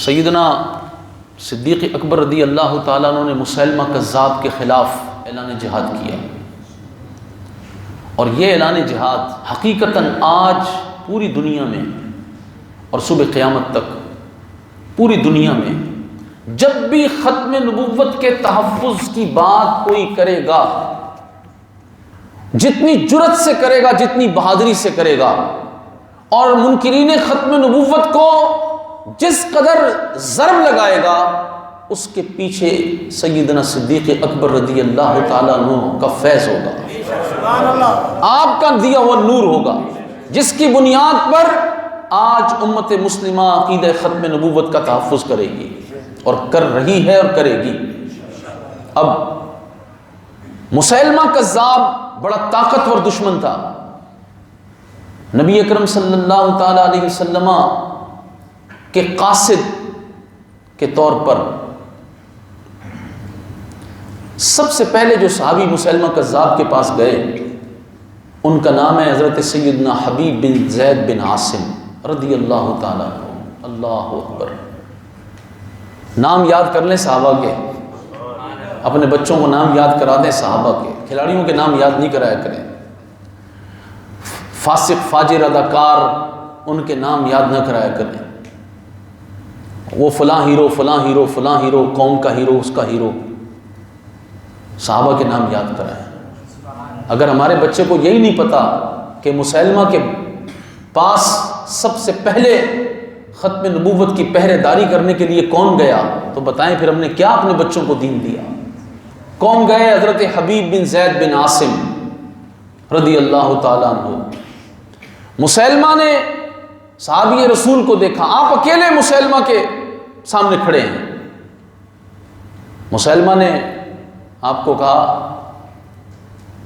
سیدنا صدیق اکبر رضی اللہ تعالیٰ عنہ نے مسیلمہ کذاب کے خلاف اعلان جہاد کیا، اور یہ اعلان جہاد حقیقتاً آج پوری دنیا میں اور صبح قیامت تک پوری دنیا میں جب بھی ختم نبوت کے تحفظ کی بات کوئی کرے گا، جتنی جرت سے کرے گا، جتنی بہادری سے کرے گا، اور منکرین ختم نبوت کو جس قدر ضرب لگائے گا، اس کے پیچھے سیدنا صدیق اکبر رضی اللہ تعالیٰ عنہ کا فیض ہوگا، آپ کا دیا ہوا نور ہوگا، جس کی بنیاد پر آج امت مسلمہ عقیدہ ختم نبوت کا تحفظ کرے گی، اور کر رہی ہے اور کرے گی۔ اب مسیلمہ کذاب بڑا طاقتور دشمن تھا، نبی اکرم صلی اللہ تعالی علیہ وسلم کے قاصد کے طور پر سب سے پہلے جو صحابی مسیلمہ کذاب کے پاس گئے ان کا نام ہے حضرت سیدنا حبیب بن زید بن عاصم رضی اللہ تعالیٰ عنہ۔ اللہ اکبر، نام یاد کر لیں صحابہ کے، اپنے بچوں کو نام یاد کرا دیں صحابہ کے، کھلاڑیوں کے نام یاد نہیں کرایا کریں، فاسق فاجر اداکار ان کے نام یاد نہ کرایا کریں، وہ فلاں ہیرو فلاں ہیرو فلاں ہیرو، قوم کا ہیرو، اس کا ہیرو، صحابہ کے نام یاد کرائیں۔ اگر ہمارے بچے کو یہی نہیں پتا کہ مسیلمہ کے پاس سب سے پہلے ختم نبوت کی پہرے داری کرنے کے لیے کون گیا، تو بتائیں پھر ہم نے کیا اپنے بچوں کو دین دیا؟ کون گئے؟ حضرت حبیب بن زید بن عاصم رضی اللہ تعالیٰ عنہ۔ مسیلمہ نے صحابی رسول کو دیکھا، آپ اکیلے مسیلمہ کے سامنے کھڑے ہیں۔ مسیلمہ نے آپ کو کہا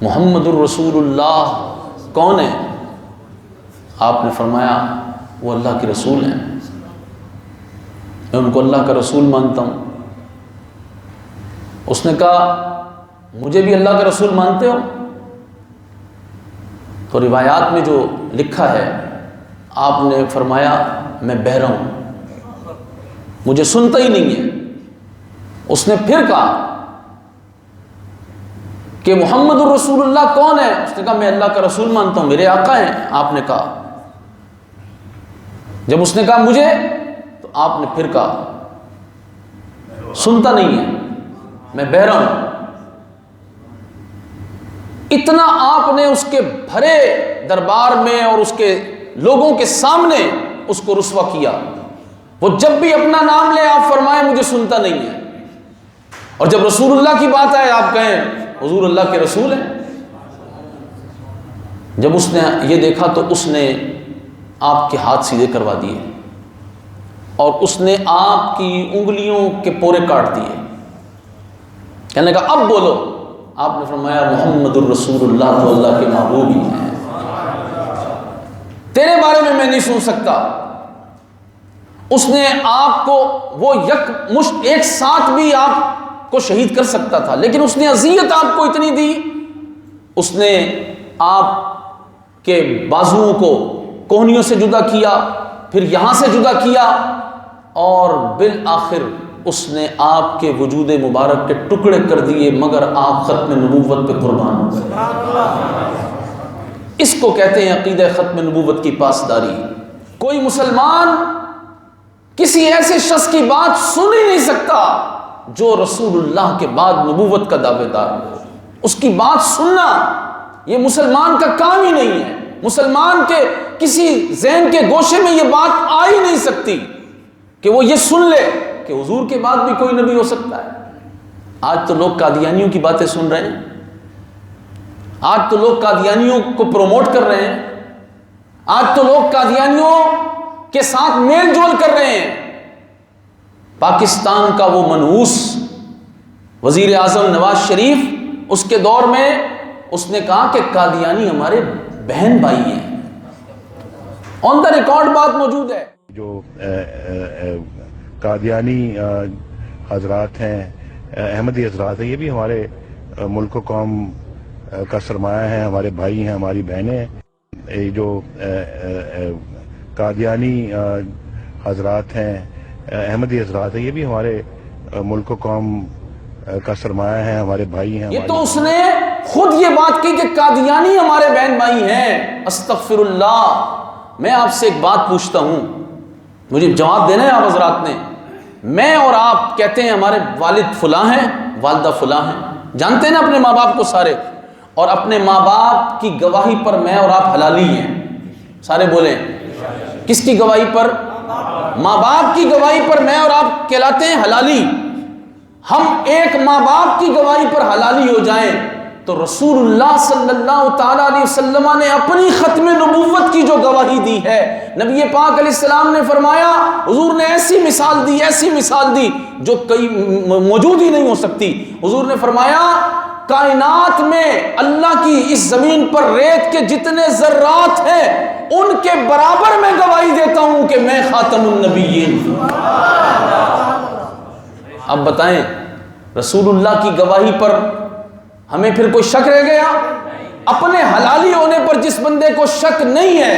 محمد الرسول اللہ کون ہے؟ آپ نے فرمایا وہ اللہ کے رسول ہیں، میں ان کو اللہ کا رسول مانتا ہوں۔ اس نے کہا مجھے بھی اللہ کا رسول مانتے ہو؟ تو روایات میں جو لکھا ہے آپ نے فرمایا میں بہرا ہوں، مجھے سنتا ہی نہیں ہے۔ اس نے پھر کہا کہ محمد الرسول اللہ کون ہے؟ اس نے کہا میں اللہ کا رسول مانتا ہوں، میرے آقا ہیں۔ آپ نے کہا، جب اس نے کہا مجھے، تو آپ نے پھر کہا سنتا نہیں ہے، میں بہرا ہوں۔ اتنا آپ نے اس کے بھرے دربار میں اور اس کے لوگوں کے سامنے اس کو رسوا کیا۔ وہ جب بھی اپنا نام لے آپ فرمائیں مجھے سنتا نہیں ہے، اور جب رسول اللہ کی بات آئے آپ کہیں حضور اللہ کے رسول ہیں۔ جب اس نے یہ دیکھا تو اس نے آپ کے ہاتھ سیدھے کروا دیے، اور اس نے آپ کی انگلیوں کے پورے کاٹ دیے۔ کہنے کا اب بولو۔ آپ نے فرمایا محمد الرسول اللہ تو اللہ کے محبوب ہی ہیں، تیرے بارے میں نہیں سن سکتا۔ اس نے آپ کو وہ یک مشت ایک ساتھ بھی آپ کو شہید کر سکتا تھا، لیکن اس نے اذیت آپ کو اتنی دی، اس نے آپ کے بازوؤں کو کوہنیوں سے جدا کیا، پھر یہاں سے جدا کیا، اور بالآخر اس نے آپ کے وجود مبارک کے ٹکڑے کر دیے، مگر آپ ختم نبوت پہ قربان ہو گئے۔ اس کو کہتے ہیں عقیدہ ختم نبوت کی پاسداری۔ کوئی مسلمان کسی ایسے شخص کی بات سن ہی نہیں سکتا جو رسول اللہ کے بعد نبوت کا دعوے دار ہو۔ اس کی بات سننا یہ مسلمان کا کام ہی نہیں ہے۔ مسلمان کے کسی ذہن کے گوشے میں یہ بات آ ہی نہیں سکتی کہ وہ یہ سن لے کہ حضور کے بعد بھی کوئی نبی ہو سکتا ہے۔ آج تو لوگ قادیانیوں کی باتیں سن رہے ہیں، آج تو لوگ قادیانیوں کو پروموٹ کر رہے ہیں، آج تو لوگ قادیانیوں کے ساتھ میل جول کر رہے ہیں۔ پاکستان کا وہ منحوس وزیر اعظم نواز شریف اس کے دور میں اس نے کہا کہ قادیانی ہمارے بہن بھائی ہیں، آن دا ریکارڈ بات موجود ہے۔ جو قادیانی حضرات ہیں، احمدی حضرات ہیں، یہ بھی ہمارے ملک و قوم کا سرمایہ ہیں، ہمارے بھائی ہیں، ہماری بہنیں ہیں۔ یہ جو قادیانی حضرات ہیں، احمدی حضرات ہیں، یہ بھی ہمارے ملک و قوم کا سرمایہ ہے، ہمارے بھائی ہیں۔ یہ تو اس نے خود یہ بات کی کہ قادیانی ہمارے بہن بھائی ہیں۔ استغفر اللہ۔ میں آپ سے ایک بات پوچھتا ہوں، مجھے جواب دینا ہے آپ حضرات نے۔ میں اور آپ کہتے ہیں ہمارے والد فلاں ہیں، والدہ فلاں ہیں، جانتے ہیں نا اپنے ماں باپ کو سارے، اور اپنے ماں باپ کی گواہی پر میں اور آپ حلالی ہیں، سارے بولیں کس کی گواہی پر؟ ماں باپ کی گواہی پر میں اور آپ کہلاتے ہیں حلالی۔ ہم ایک ماں باپ کی گواہی پر حلالی ہو جائیں تو رسول اللہ صلی اللہ تعالیٰ علیہ وسلم نے اپنی ختم نبوت کی جو گواہی دی ہے، نبی پاک علیہ السلام نے فرمایا، حضور نے ایسی مثال دی جو کئی موجود ہی نہیں ہو سکتی۔ حضور نے فرمایا کائنات میں اللہ کی اس زمین پر ریت کے جتنے ذرات ہیں ان کے برابر میں گواہی دیتا ہوں کہ میں خاتم النبیین ہوں۔ اب بتائیں رسول اللہ کی گواہی پر ہمیں پھر کوئی شک رہ گیا؟ اپنے حلالی ہونے پر جس بندے کو شک نہیں ہے،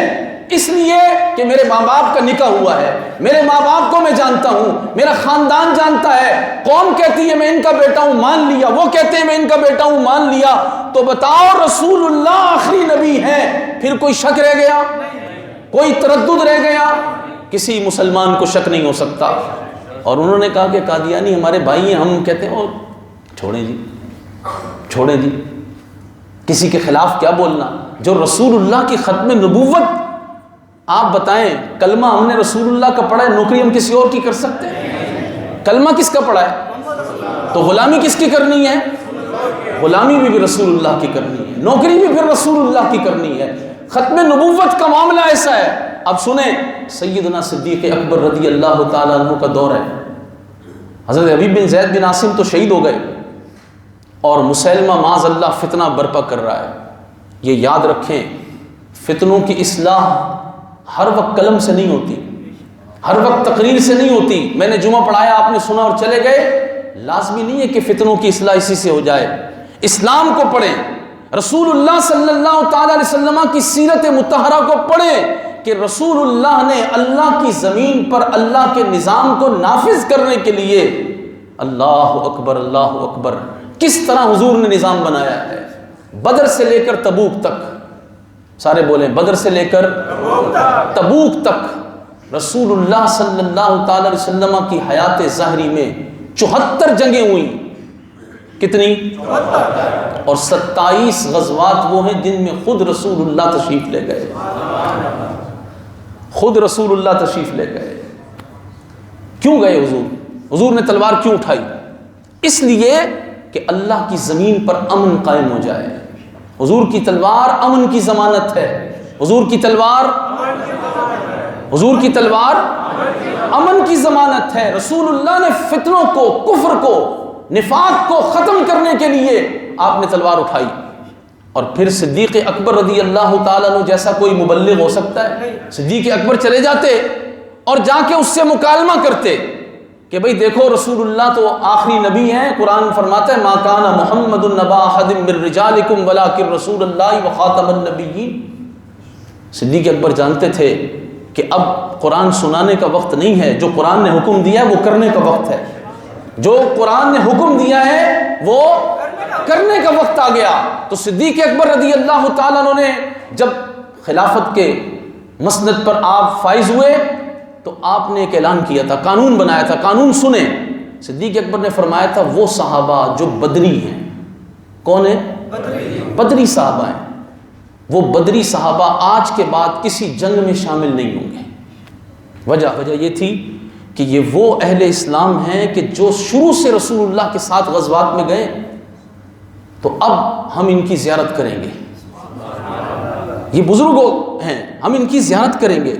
اس لیے کہ میرے ماں باپ کا نکاح ہوا ہے، میرے ماں باپ کو میں جانتا ہوں، میرا خاندان جانتا ہے، قوم کہتی ہے میں ان کا بیٹا ہوں مان لیا، وہ کہتے ہیں میں ان کا بیٹا ہوں مان لیا، تو بتاؤ رسول اللہ آخری نبی ہے، پھر کوئی شک رہ گیا؟ کوئی تردد رہ گیا؟ کسی مسلمان کو شک نہیں ہو سکتا۔ اور انہوں نے کہا کہ قادیانی ہمارے بھائی ہیں، ہم کہتے ہیں چھوڑیں جی، کسی کے خلاف کیا بولنا؟ جو رسول اللہ کی ختم نبوت، آپ بتائیں کلمہ ہم نے رسول اللہ کا پڑھا ہے، نوکری ہم کسی اور کی کر سکتے ہیں؟ کلمہ کس کا پڑھا ہے؟ تو غلامی کس کی کرنی ہے؟ غلامی بھی رسول اللہ کی کرنی ہے، نوکری بھی پھر رسول اللہ کی کرنی ہے۔ ختم نبوت کا معاملہ ایسا ہے۔ اب سنیں، سیدنا صدیق اکبر رضی اللہ تعالیٰ عنہ کا دور ہے۔ حضرت حبیب بن زید بن عاصم تو شہید ہو گئے اور مسیلمہ معاذ اللہ فتنہ برپا کر رہا ہے۔ یہ یاد رکھیں، فتنوں کی اصلاح ہر وقت قلم سے نہیں ہوتی، ہر وقت تقریر سے نہیں ہوتی۔ میں نے جمعہ پڑھایا، آپ نے سنا اور چلے گئے، لازمی نہیں ہے کہ فتنوں کی اصلاح اسی سے ہو جائے۔ اسلام کو پڑھیں، رسول اللہ صلی اللہ تعالیٰ علیہ وسلم کی سیرت مطہرہ کو پڑھیں کہ رسول اللہ نے اللہ کی زمین پر اللہ کے نظام کو نافذ کرنے کے لیے، اللہ اکبر، کس طرح حضور نے نظام بنایا ہے۔ بدر سے لے کر تبوک تک، سارے بولیں بدر سے لے کر تبوک تک، رسول اللہ صلی اللہ تعالی علیہ وسلم کی حیات ظاہری میں 74 جنگیں ہوئیں۔ کتنی؟ اور 27 غزوات وہ ہیں جن میں خود رسول اللہ تشریف لے گئے، خود رسول اللہ تشریف لے گئے۔ کیوں گئے حضور نے تلوار کیوں اٹھائی؟ اس لیے کہ اللہ کی زمین پر امن قائم ہو جائے۔ حضور کی تلوار امن کی ضمانت ہے، حضور کی تلوار امن کی ضمانت ہے۔ رسول اللہ نے فتنوں کو، کفر کو، نفاق کو ختم کرنے کے لیے آپ نے تلوار اٹھائی۔ اور پھر صدیق اکبر رضی اللہ تعالیٰ عنہ جیسا کوئی مبلغ ہو سکتا ہے؟ صدیق اکبر چلے جاتے اور جا کے اس سے مکالمہ کرتے کہ بھئی دیکھو رسول اللہ تو آخری نبی ہیں، قرآن فرماتا ہے ما کان محمد نبا احد من رجالکم ولکن رسول اللہ وخاتم النبیین۔ صدیق اکبر جانتے تھے کہ اب قرآن سنانے کا وقت نہیں ہے، جو قرآن نے حکم دیا ہے وہ کرنے کا وقت ہے، جو قرآن نے حکم دیا ہے وہ کرنے کا وقت آ گیا۔ تو صدیق اکبر رضی اللہ تعالیٰ عنہ نے جب خلافت کے مسند پر آپ فائز ہوئے تو آپ نے ایک اعلان کیا تھا، قانون بنایا تھا، قانون سنیں۔ صدیق اکبر نے فرمایا تھا وہ صحابہ جو بدری ہیں، کون ہیں؟ بدری صحابہ ہیں، وہ بدری صحابہ آج کے بعد کسی جنگ میں شامل نہیں ہوں گے۔ وجہ یہ تھی کہ یہ وہ اہل اسلام ہیں کہ جو شروع سے رسول اللہ کے ساتھ غزوات میں گئے، تو اب ہم ان کی زیارت کریں گے، یہ بزرگ ہیں، ہم ان کی زیارت کریں گے۔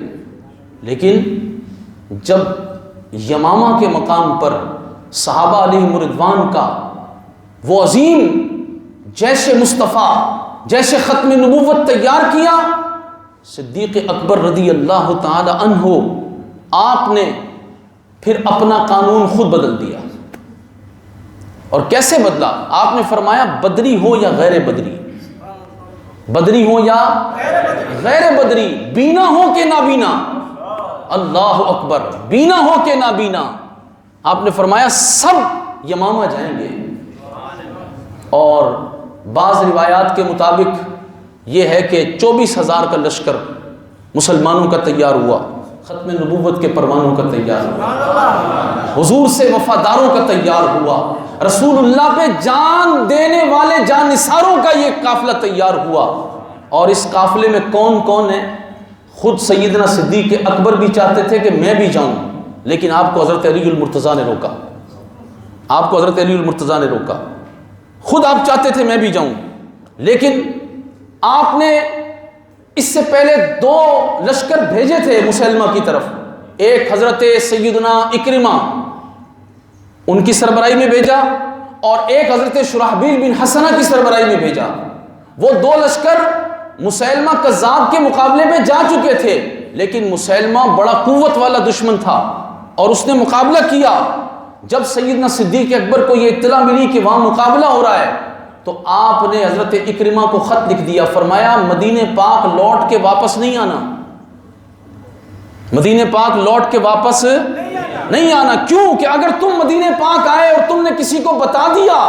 لیکن جب یمامہ کے مقام پر صحابہ علیہم رضوان کا وہ عظیم جیش مصطفیٰ، جیش ختم نبوت تیار کیا، صدیق اکبر رضی اللہ تعالی عنہ آپ نے پھر اپنا قانون خود بدل دیا۔ اور کیسے بدلا؟ آپ نے فرمایا بدری ہو یا غیر بدری، بدری ہو یا غیر بدری، بینا ہو کہ نابینا، اللہ اکبر، بینا ہو کہ نابینا، آپ نے فرمایا سب یمامہ جائیں گے۔ اور بعض روایات کے مطابق یہ ہے کہ 24,000 کا لشکر مسلمانوں کا تیار ہوا، ختم نبوت کے پروانوں کا تیار ہوا، حضور سے وفاداروں کا تیار ہوا، رسول اللہ پہ جان دینے والے جان نثاروں کا یہ قافلہ تیار ہوا۔ اور اس قافلے میں کون کون ہے؟ خود سیدنا صدیق اکبر بھی چاہتے تھے کہ میں بھی جاؤں، لیکن آپ کو حضرت علی المرتضیٰ نے روکا، آپ کو حضرت علی المرتضیٰ نے روکا۔ خود آپ چاہتے تھے میں بھی جاؤں، لیکن آپ نے اس سے پہلے 2 لشکر بھیجے تھے مسلمہ کی طرف، ایک حضرت سیدنا اکرمہ ان کی سربراہی میں بھیجا، اور ایک حضرت شرحبیل بن حسنہ کی سربراہی میں بھیجا۔ وہ 2 لشکر مسلمہ کذاب کے مقابلے میں جا چکے تھے، لیکن مسلمہ بڑا قوت والا دشمن تھا اور اس نے مقابلہ کیا۔ جب سیدنا صدیق اکبر کو یہ اطلاع ملی کہ وہاں مقابلہ ہو رہا ہے، تو آپ نے حضرت اکرمہ کو خط لکھ دیا، فرمایا مدینہ پاک لوٹ کے واپس نہیں آنا، مدینہ پاک لوٹ کے واپس نہیں آنا۔ کیوں کہ اگر تم مدینہ پاک آئے اور تم نے کسی کو بتا دیا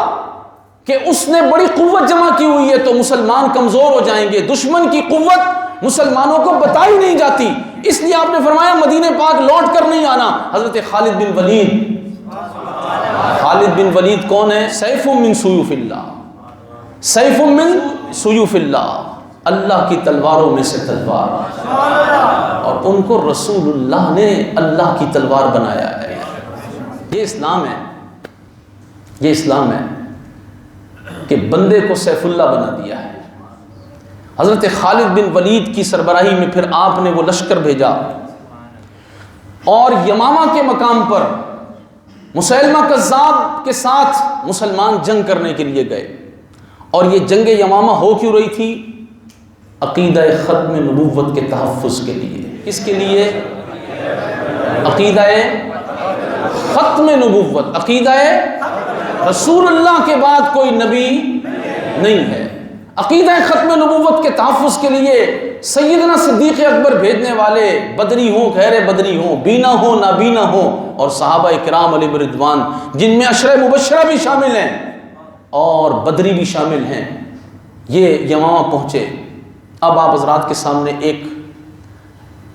کہ اس نے بڑی قوت جمع کی ہوئی ہے تو مسلمان کمزور ہو جائیں گے، دشمن کی قوت مسلمانوں کو بتائی نہیں جاتی، اس لیے آپ نے فرمایا مدینہ پاک لوٹ کر نہیں آنا۔ حضرت خالد بن ولید، خالد بن ولید کون ہے؟ سیف من سیوف اللہ، سیف من سیوف اللہ، اللہ کی تلواروں میں سے تلوار، اور ان کو رسول اللہ نے اللہ کی تلوار بنایا ہے۔ یہ اسلام ہے، یہ اسلام ہے کہ بندے کو سیف اللہ بنا دیا ہے۔ حضرت خالد بن ولید کی سربراہی میں پھر آپ نے وہ لشکر بھیجا، اور یمامہ کے مقام پر مسیلمہ کذاب کے ساتھ مسلمان جنگ کرنے کے لیے گئے۔ اور یہ جنگ یمامہ ہو کیوں رہی تھی؟ عقیدہ ختم نبوت کے تحفظ کے لیے۔ کس کے لیے؟ عقیدہ ختم نبوت، عقیدہ رسول اللہ کے بعد کوئی نبی نہیں ہے۔ عقیدہ ختم نبوت کے تحفظ کے لیے سیدنا صدیق اکبر بھیجنے والے، بدری ہوں غیر بدری ہوں، بینا ہوں نابینا ہوں، اور صحابہ کرام علیہ رضوان جن میں عشرہ مبشرہ بھی شامل ہیں اور بدری بھی شامل ہیں، یہ یمامہ پہنچے۔ اب آپ حضرات کے سامنے ایک،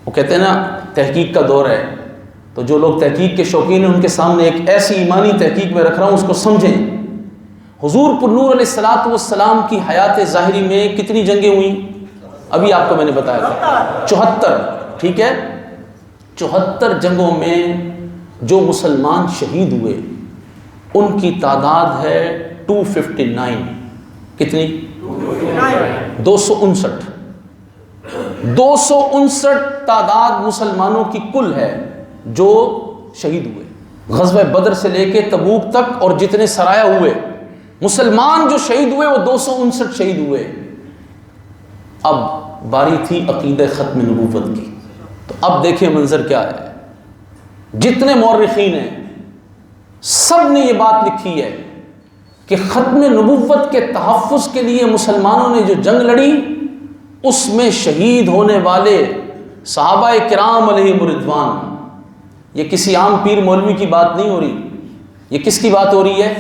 وہ کہتے ہیں نا تحقیق کا دور ہے، تو جو لوگ تحقیق کے شوقین ہیں ان کے سامنے ایک ایسی ایمانی تحقیق میں رکھ رہا ہوں، اس کو سمجھیں۔ حضور پر نور علیہ السلام کی حیات ظاہری میں کتنی جنگیں ہوئیں؟ ابھی آپ کو میں نے بتایا تھا 74، ٹھیک ہے؟ 74 جنگوں میں جو مسلمان شہید ہوئے ان کی تعداد ہے 259۔ کتنی؟ 259۔ 259 تعداد مسلمانوں کی کل ہے جو شہید ہوئے۔ غزوہ بدر سے لے کے تبوک تک اور جتنے سرایا ہوئے مسلمان جو شہید ہوئے وہ 259 شہید ہوئے۔ اب باری تھی عقیدہ ختم نبوت کی، تو اب دیکھیں منظر کیا ہے۔ جتنے مورخین ہیں سب نے یہ بات لکھی ہے کہ ختم نبوت کے تحفظ کے لیے مسلمانوں نے جو جنگ لڑی، اس میں شہید ہونے والے صحابہ کرام علیہم رضوان، یہ کسی عام پیر مولوی کی بات نہیں ہو رہی، یہ کس کی بات ہو رہی ہے؟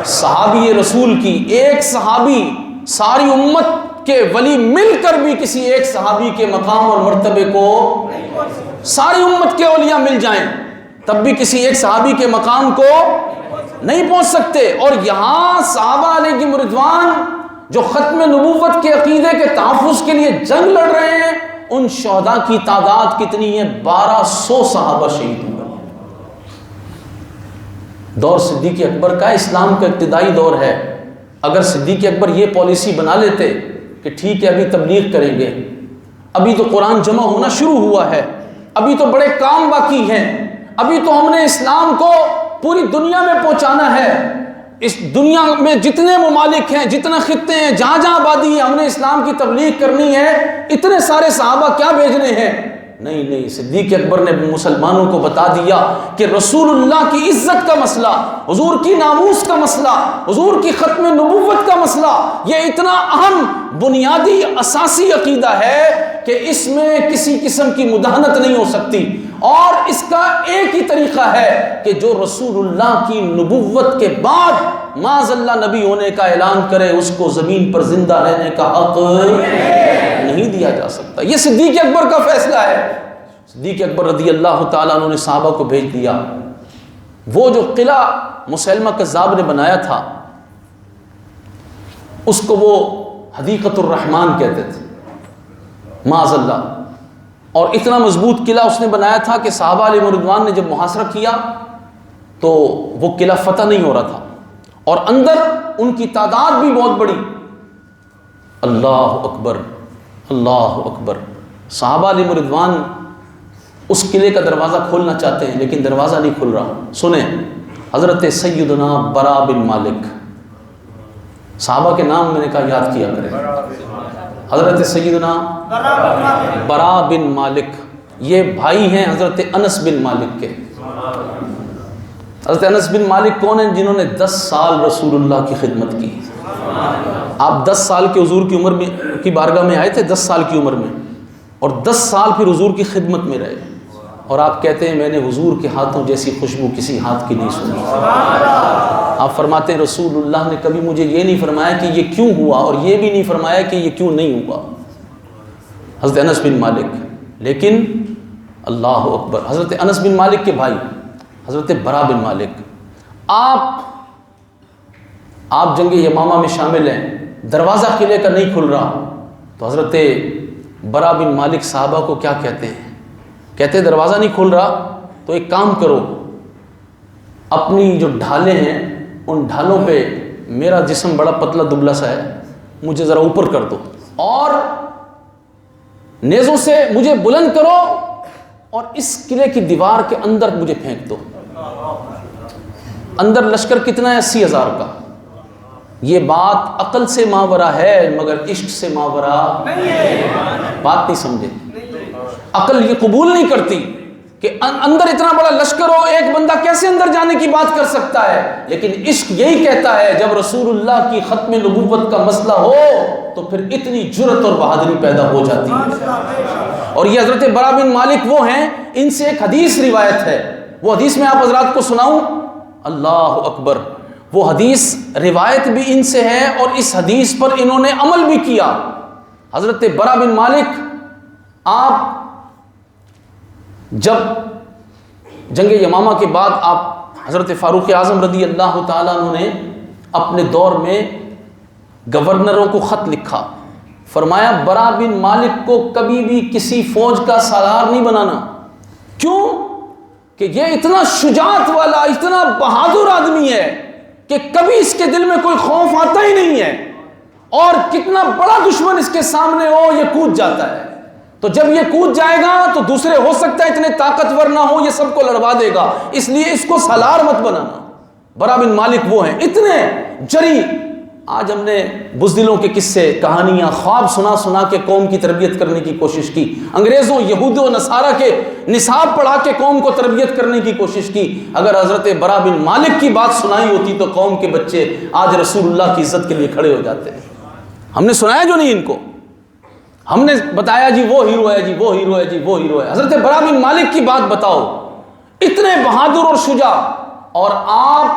صحابی رسول کی۔ ایک صحابی، ساری امت کے ولی مل کر بھی کسی ایک صحابی کے مقام اور مرتبے کو، ساری امت کے اولیاء مل جائیں تب بھی کسی ایک صحابی کے مقام کو نہیں پہنچ سکتے۔ اور یہاں صحابہ علیہم رضوان جو ختم نبوت کے عقیدے کے تحفظ کے لیے جنگ لڑ رہے ہیں، ان شہداء کی تعداد کتنی ہے؟ 1200 صحابہ شہید ہوئے۔ دور صدیق اکبر کا اسلام کا ابتدائی دور ہے۔ اگر صدیق اکبر یہ پالیسی بنا لیتے کہ ٹھیک ہے ابھی تبلیغ کریں گے، ابھی تو قرآن جمع ہونا شروع ہوا ہے، ابھی تو بڑے کام باقی ہیں، ابھی تو ہم نے اسلام کو پوری دنیا میں پہنچانا ہے، اس دنیا میں جتنے ممالک ہیں، جتنے خطے ہیں، جہاں جہاں آبادی ہے، ہم نے اسلام کی تبلیغ کرنی ہے، اتنے سارے صحابہ کیا بھیجنے ہیں؟ نہیں، صدیق اکبر نے مسلمانوں کو بتا دیا کہ رسول اللہ کی عزت کا مسئلہ، حضور کی ناموس کا مسئلہ، حضور کی ختم نبوت کا مسئلہ، یہ اتنا اہم بنیادی اساسی عقیدہ ہے کہ اس میں کسی قسم کی مداہنت نہیں ہو سکتی۔ اور اس کا ایک ہی طریقہ ہے کہ جو رسول اللہ کی نبوت کے بعد معاذ اللہ نبی ہونے کا اعلان کرے اس کو زمین پر زندہ رہنے کا حق نہیں دیا جا سکتا۔ یہ صدیق اکبر کا فیصلہ ہے۔ صدیق اکبر رضی اللہ تعالیٰ عنہ نے صحابہ کو بھیج دیا۔ وہ جو قلعہ مسیلمہ کذاب نے بنایا تھا اس کو وہ حدیقۃ الرحمن کہتے تھے معاذ اللہ، اور اتنا مضبوط قلعہ اس نے بنایا تھا کہ صحابہ علیہ رضوان نے جب محاصرہ کیا تو وہ قلعہ فتح نہیں ہو رہا تھا، اور اندر ان کی تعداد بھی بہت بڑی۔ اللہ اکبر اللہ اکبر۔ صحابہ علیہ رضوان اس قلعے کا دروازہ کھولنا چاہتے ہیں لیکن دروازہ نہیں کھل رہا۔ سنیں، حضرت سیدنا برا بن مالک، صحابہ کے نام میں نے کہا یاد کیا کریں، حضرت سیدنا برا بن مالک، یہ بھائی ہیں حضرت انس بن مالک کے۔ حضرت انس بن مالک کون ہیں؟ جنہوں نے 10 سال رسول اللہ کی خدمت کی۔ آپ 10 سال کے حضور کی عمر میں کی بارگاہ میں آئے تھے، 10 سال کی عمر میں، اور 10 سال پھر حضور کی خدمت میں رہے، اور آپ کہتے ہیں میں نے حضور کے ہاتھوں جیسی خوشبو کسی ہاتھ کی نہیں سنی۔ آپ فرماتے ہیں رسول اللہ نے کبھی مجھے یہ نہیں فرمایا کہ یہ کیوں ہوا، اور یہ بھی نہیں فرمایا کہ یہ کیوں نہیں ہوا۔ حضرت انس بن مالک، لیکن اللہ اکبر، حضرت انس بن مالک کے بھائی حضرت برا بن مالک، آپ جنگ یمامہ میں شامل ہیں، دروازہ قلعے کا نہیں کھل رہا، تو حضرت برا بن مالک صحابہ کو کیا کہتے ہیں؟ کہتے ہیں دروازہ نہیں کھل رہا تو ایک کام کرو، اپنی جو ڈھالیں ہیں ان ڈھالوں پہ، میرا جسم بڑا پتلا دبلا سا ہے، مجھے ذرا اوپر کر دو، اور نیزوں سے مجھے بلند کرو، اور اس قلعے کی دیوار کے اندر مجھے پھینک دو۔ اندر لشکر کتنا ہے؟ 80,000 کا۔ یہ بات عقل سے ماورا ہے مگر عشق سے ماورا بات نہیں سمجھے۔ عقل یہ قبول نہیں کرتی کہ اندر اتنا بڑا لشکر ہو، ایک بندہ کیسے اندر جانے کی بات کر سکتا ہے، لیکن عشق یہی کہتا ہے جب رسول اللہ کی ختم نبوت کا مسئلہ ہو تو پھر اتنی جرت اور بہادری پیدا ہو جاتی ہے۔ اور یہ حضرت برا بن مالک وہ ہیں، ان سے ایک حدیث روایت ہے، وہ حدیث میں آپ حضرات کو سناؤں؟ اللہ اکبر۔ وہ حدیث روایت بھی ان سے ہے اور اس حدیث پر انہوں نے عمل بھی کیا۔ حضرت برا بن مالک، آپ جب جنگ یمامہ کے بعد آپ حضرت فاروق اعظم رضی اللہ تعالیٰ عنہ نے اپنے دور میں گورنروں کو خط لکھا، فرمایا برا بن مالک کو کبھی بھی کسی فوج کا سالار نہیں بنانا۔ کیوں؟ کہ یہ اتنا شجاعت والا، اتنا بہادر آدمی ہے کہ کبھی اس کے دل میں کوئی خوف آتا ہی نہیں ہے، اور کتنا بڑا دشمن اس کے سامنے ہو یہ کود جاتا ہے۔ تو جب یہ کود جائے گا تو دوسرے ہو سکتا ہے اتنے طاقتور نہ ہو، یہ سب کو لڑوا دے گا، اس لیے اس کو سالار مت بنانا۔ برا بن مالک وہ ہیں، اتنے جری۔ آج ہم نے بزدلوں کے قصے، کہانیاں، خواب سنا سنا کے قوم کی تربیت کرنے کی کوشش کی، انگریزوں، یہودوں، نصارہ کے نصاب پڑھا کے قوم کو تربیت کرنے کی کوشش کی۔ اگر حضرت برا بن مالک کی بات سنائی ہوتی تو قوم کے بچے آج رسول اللہ کی عزت کے لیے کھڑے ہو جاتے ہیں۔ ہم نے سنایا جو نہیں ان کو، ہم نے بتایا جی وہ ہیرو ہے، جی وہ ہیرو ہے، جی وہ ہیرو ہے۔ حضرت برا بن مالک کی بات بتاؤ، اتنے بہادر اور شجاع، اور آپ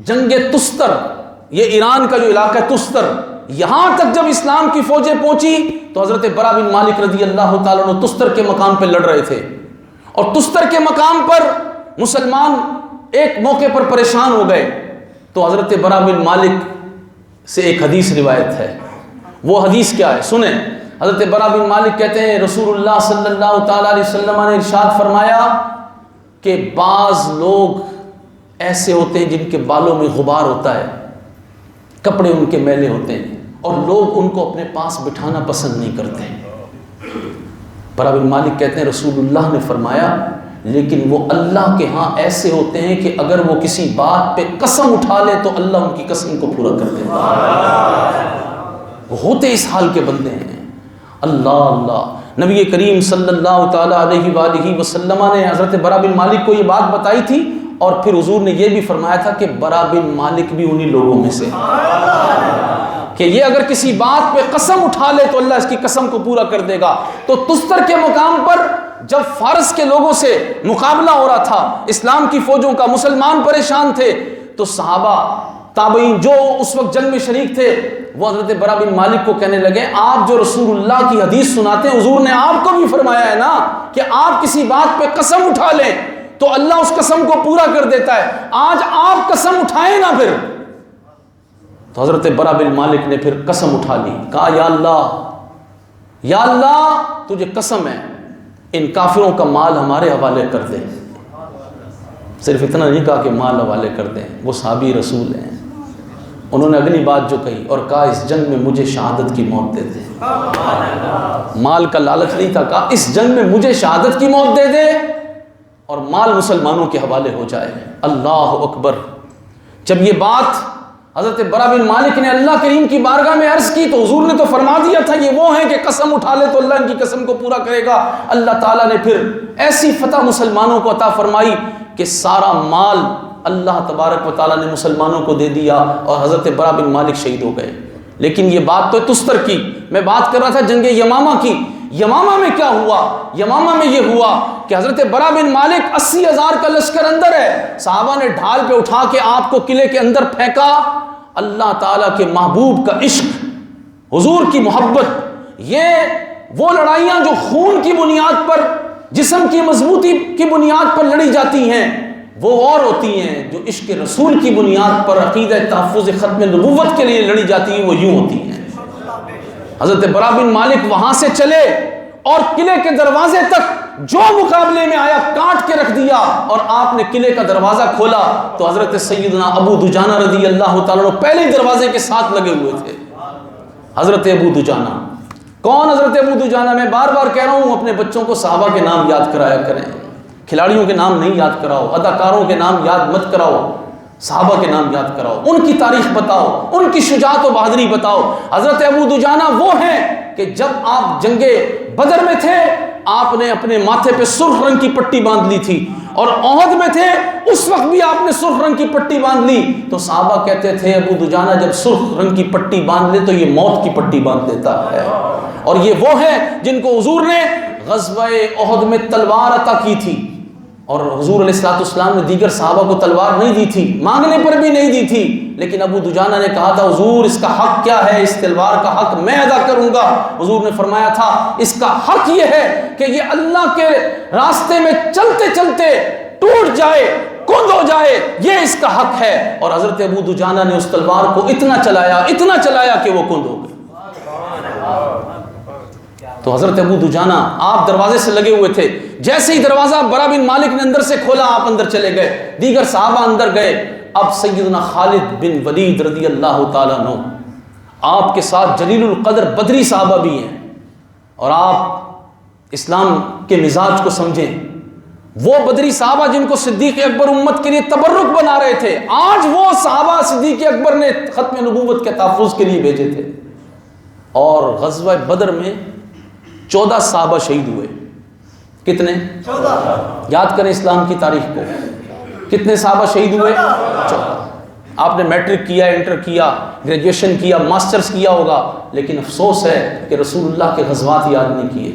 جنگ تستر، یہ ایران کا جو علاقہ ہے تستر، یہاں تک جب اسلام کی فوجیں پہنچی تو حضرت برا بن مالک رضی اللہ تعالیٰ عنہ تستر کے مقام پہ لڑ رہے تھے، اور تستر کے مقام پر مسلمان ایک موقع پر پریشان ہو گئے، تو حضرت برا بن مالک سے ایک حدیث روایت ہے۔ وہ حدیث کیا ہے؟ سنیں۔ حضرت برا بن مالک کہتے ہیں رسول اللہ صلی اللہ تعالیٰ علیہ وسلم نے ارشاد فرمایا کہ بعض لوگ ایسے ہوتے ہیں جن کے بالوں میں غبار ہوتا ہے، کپڑے ان کے میلے ہوتے ہیں، اور لوگ ان کو اپنے پاس بٹھانا پسند نہیں کرتے۔ برا بن مالک کہتے ہیں رسول اللہ نے فرمایا لیکن وہ اللہ کے ہاں ایسے ہوتے ہیں کہ اگر وہ کسی بات پہ قسم اٹھا لے تو اللہ ان کی قسم کو پورا کر دے۔ وہ ہوتے اس حال کے بندے ہیں۔ اللہ اللہ، نبی کریم صلی اللہ تعالیٰ علیہ وآلہ وسلم نے حضرت برا بن مالک کو یہ بات بتائی تھی، اور پھر حضور نے یہ بھی فرمایا تھا کہ برا بن مالک بھی انہی لوگوں میں سے کہ یہ اگر کسی بات پہ قسم اٹھا لے تو اللہ اس کی قسم کو پورا کر دے گا۔ تو تستر کے مقام پر جب فارس کے لوگوں سے مقابلہ ہو رہا تھا اسلام کی فوجوں کا، مسلمان پریشان تھے، تو صحابہ تابعین جو اس وقت جنگ میں شریک تھے وہ حضرت برا بن مالک کو کہنے لگے آپ جو رسول اللہ کی حدیث سناتے ہیں، حضور نے آپ کو بھی فرمایا ہے نا کہ آپ کسی بات پہ قسم اٹھا لیں تو اللہ اس قسم کو پورا کر دیتا ہے، آج آپ قسم اٹھائیں نا پھر۔ تو حضرت برا بن مالک نے پھر قسم اٹھا لی، کہا یا اللہ تجھے قسم ہے ان کافروں کا مال ہمارے حوالے کر دے۔ صرف اتنا نہیں کہا کہ مال حوالے کر دیں، وہ صحابی رسول ہیں، انہوں نے اگلی بات جو کہی اور کہا اس جنگ میں مجھے شہادت کی موت دے دے۔ مال کا لالچ نہیں تھا، کہا اس جنگ میں مجھے شہادت کی موت دے دے اور مال مسلمانوں کے حوالے ہو جائے۔ اللہ اکبر۔ جب یہ بات حضرت برا بن مالک نے اللہ کریم کی بارگاہ میں عرض کی تو حضور نے تو فرما دیا تھا یہ وہ ہیں کہ قسم اٹھا لے تو اللہ ان کی قسم کو پورا کرے گا۔ اللہ تعالیٰ نے پھر ایسی فتح مسلمانوں کو عطا فرمائی کہ سارا مال اللہ تبارک و تعالیٰ نے مسلمانوں کو دے دیا اور حضرت برا بن مالک شہید ہو گئے۔ لیکن یہ بات تو تستر کی، میں بات کر رہا تھا جنگ یمامہ کی۔ یمامہ میں کیا ہوا؟ یمامہ میں یہ ہوا کہ حضرت برا بن مالک 80,000 کا لشکر اندر ہے، صحابہ نے ڈھال پہ اٹھا کے آپ کو قلعے کے اندر پھینکا۔ اللہ تعالیٰ کے محبوب کا عشق، حضور کی محبت، یہ وہ لڑائیاں جو خون کی بنیاد پر، جسم کی مضبوطی کی بنیاد پر لڑی جاتی ہیں، وہ اور ہوتی ہیں جو عشق رسول کی بنیاد پر عقیدہ تحفظ ختم نبوت کے لیے لڑی جاتی ہیں، وہ یوں ہوتی ہیں۔ حضرت برا بن مالک وہاں سے چلے اور قلعے کے دروازے تک جو مقابلے میں آیا کاٹ کے رکھ دیا، اور آپ نے قلعے کا دروازہ کھولا تو حضرت سیدنا ابو دجانہ رضی اللہ تعالیٰ عنہ پہلے ہی دروازے کے ساتھ لگے ہوئے تھے۔ حضرت ابو دجانہ کون؟ حضرت ابو دجانہ، میں بار بار کہہ رہا ہوں اپنے بچوں کو صحابہ کے نام یاد کرایا کریں، کھلاڑیوں کے نام نہیں یاد کراؤ، اداکاروں کے نام یاد مت کراؤ، صحابہ کے نام یاد کراؤ، ان کی تاریخ بتاؤ، ان کی شجاعت و بہادری بتاؤ۔ حضرت ابو دجانہ وہ ہیں کہ جب آپ جنگ بدر میں تھے آپ نے اپنے ماتھے پہ سرخ رنگ کی پٹی باندھ لی تھی، اور احد میں تھے اس وقت بھی آپ نے سرخ رنگ کی پٹی باندھ لی، تو صحابہ کہتے تھے ابو دجانہ جب سرخ رنگ کی پٹی باندھ لے تو یہ موت کی پٹی باندھ دیتا ہے۔ اور یہ وہ ہیں جن کو حضور نے غزوہ احد میں تلوار عطا کی تھی، اور حضور علیہ السلام نے دیگر صحابہ کو تلوار نہیں دی تھی، مانگنے پر بھی نہیں دی تھی، لیکن ابو دجانہ نے کہا تھا حضور اس کا حق کیا ہے، اس تلوار کا حق میں ادا کروں گا۔ حضور نے فرمایا تھا اس کا حق یہ ہے کہ یہ اللہ کے راستے میں چلتے چلتے ٹوٹ جائے، کند ہو جائے، یہ اس کا حق ہے۔ اور حضرت ابو دجانہ نے اس تلوار کو اتنا چلایا کہ وہ کند ہو گئی۔ تو حضرت ابو دجانہ آپ دروازے سے لگے ہوئے تھے، جیسے ہی دروازہ برا بن مالک نے اندر سے کھولا آپ اندر چلے گئے، دیگر صحابہ اندر گئے۔ اب سیدنا خالد بن ولید رضی اللہ تعالیٰ عنہ، آپ کے ساتھ جلیل القدر بدری صحابہ بھی ہیں، اور آپ اسلام کے مزاج کو سمجھیں، وہ بدری صحابہ جن کو صدیق اکبر امت کے لیے تبرک بنا رہے تھے، آج وہ صحابہ صدیق اکبر نے ختم نبوت کے تحفظ کے لیے بھیجے تھے۔ اور غزوہ بدر میں 14 صحابہ شہید ہوئے۔ کتنے؟ 14۔ یاد کریں اسلام کی تاریخ کو، کتنے صحابہ شہید ہوئے؟ 14۔ آپ نے میٹرک کیا، انٹر کیا، گریجویشن کیا، ماسٹرز کیا ہوگا، لیکن افسوس ہے کہ رسول اللہ کے غزوات یاد نہیں کیے،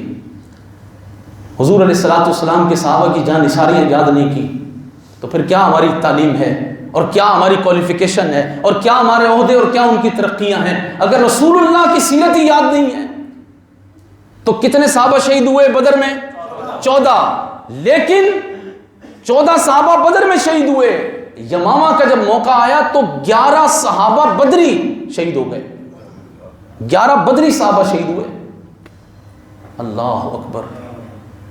حضور علیہ السلام کے صحابہ کی جان نثاریاں یاد نہیں کی، تو پھر کیا ہماری تعلیم ہے، اور کیا ہماری کوالیفیکیشن ہے، اور کیا ہمارے عہدے اور کیا ان کی ترقیاں ہیں، اگر رسول اللہ کی سیرت ہی یاد نہیں ہے؟ تو کتنے صحابہ شہید ہوئے بدر میں؟ 14۔ لیکن 14 صحابہ بدر میں شہید ہوئے، یمامہ کا جب موقع آیا تو 11 صحابہ بدری شہید ہو گئے، 11 بدری صحابہ شہید ہوئے۔ اللہ اکبر۔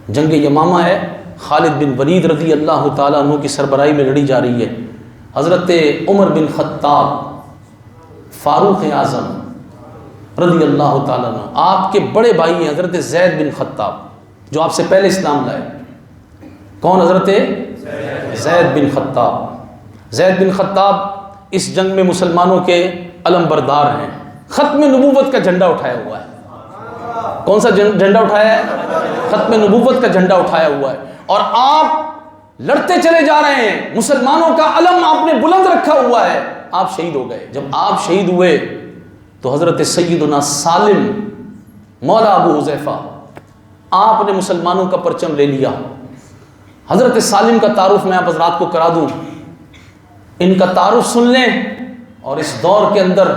جنگ یمامہ ہے، خالد بن ولید رضی اللہ تعالیٰ عنہ کی سربراہی میں لڑی جا رہی ہے۔ حضرت عمر بن خطاب، فاروق اعظم رضی اللہ تعالیٰ عنہ، آپ کے بڑے بھائی ہیں حضرت زید بن خطاب جو آپ سے پہلے اسلام لائے۔ کون؟ حضرت زید بن خطاب۔ زید بن خطاب اس جنگ میں مسلمانوں کے علم بردار ہیں، ختم نبوت کا جھنڈا اٹھایا ہوا ہے۔ کون سا جھنڈا اٹھایا ہے؟ ختم نبوت کا جھنڈا اٹھایا ہوا ہے، اور آپ لڑتے چلے جا رہے ہیں، مسلمانوں کا علم آپ نے بلند رکھا ہوا ہے، آپ شہید ہو گئے۔ جب آپ شہید ہوئے تو حضرت سیدنا سالم مولا ابو حذیفہ آپ نے مسلمانوں کا پرچم لے لیا۔ حضرت سالم کا تعارف میں آپ حضرات کو کرا دوں، ان کا تعارف سن لیں، اور اس دور کے اندر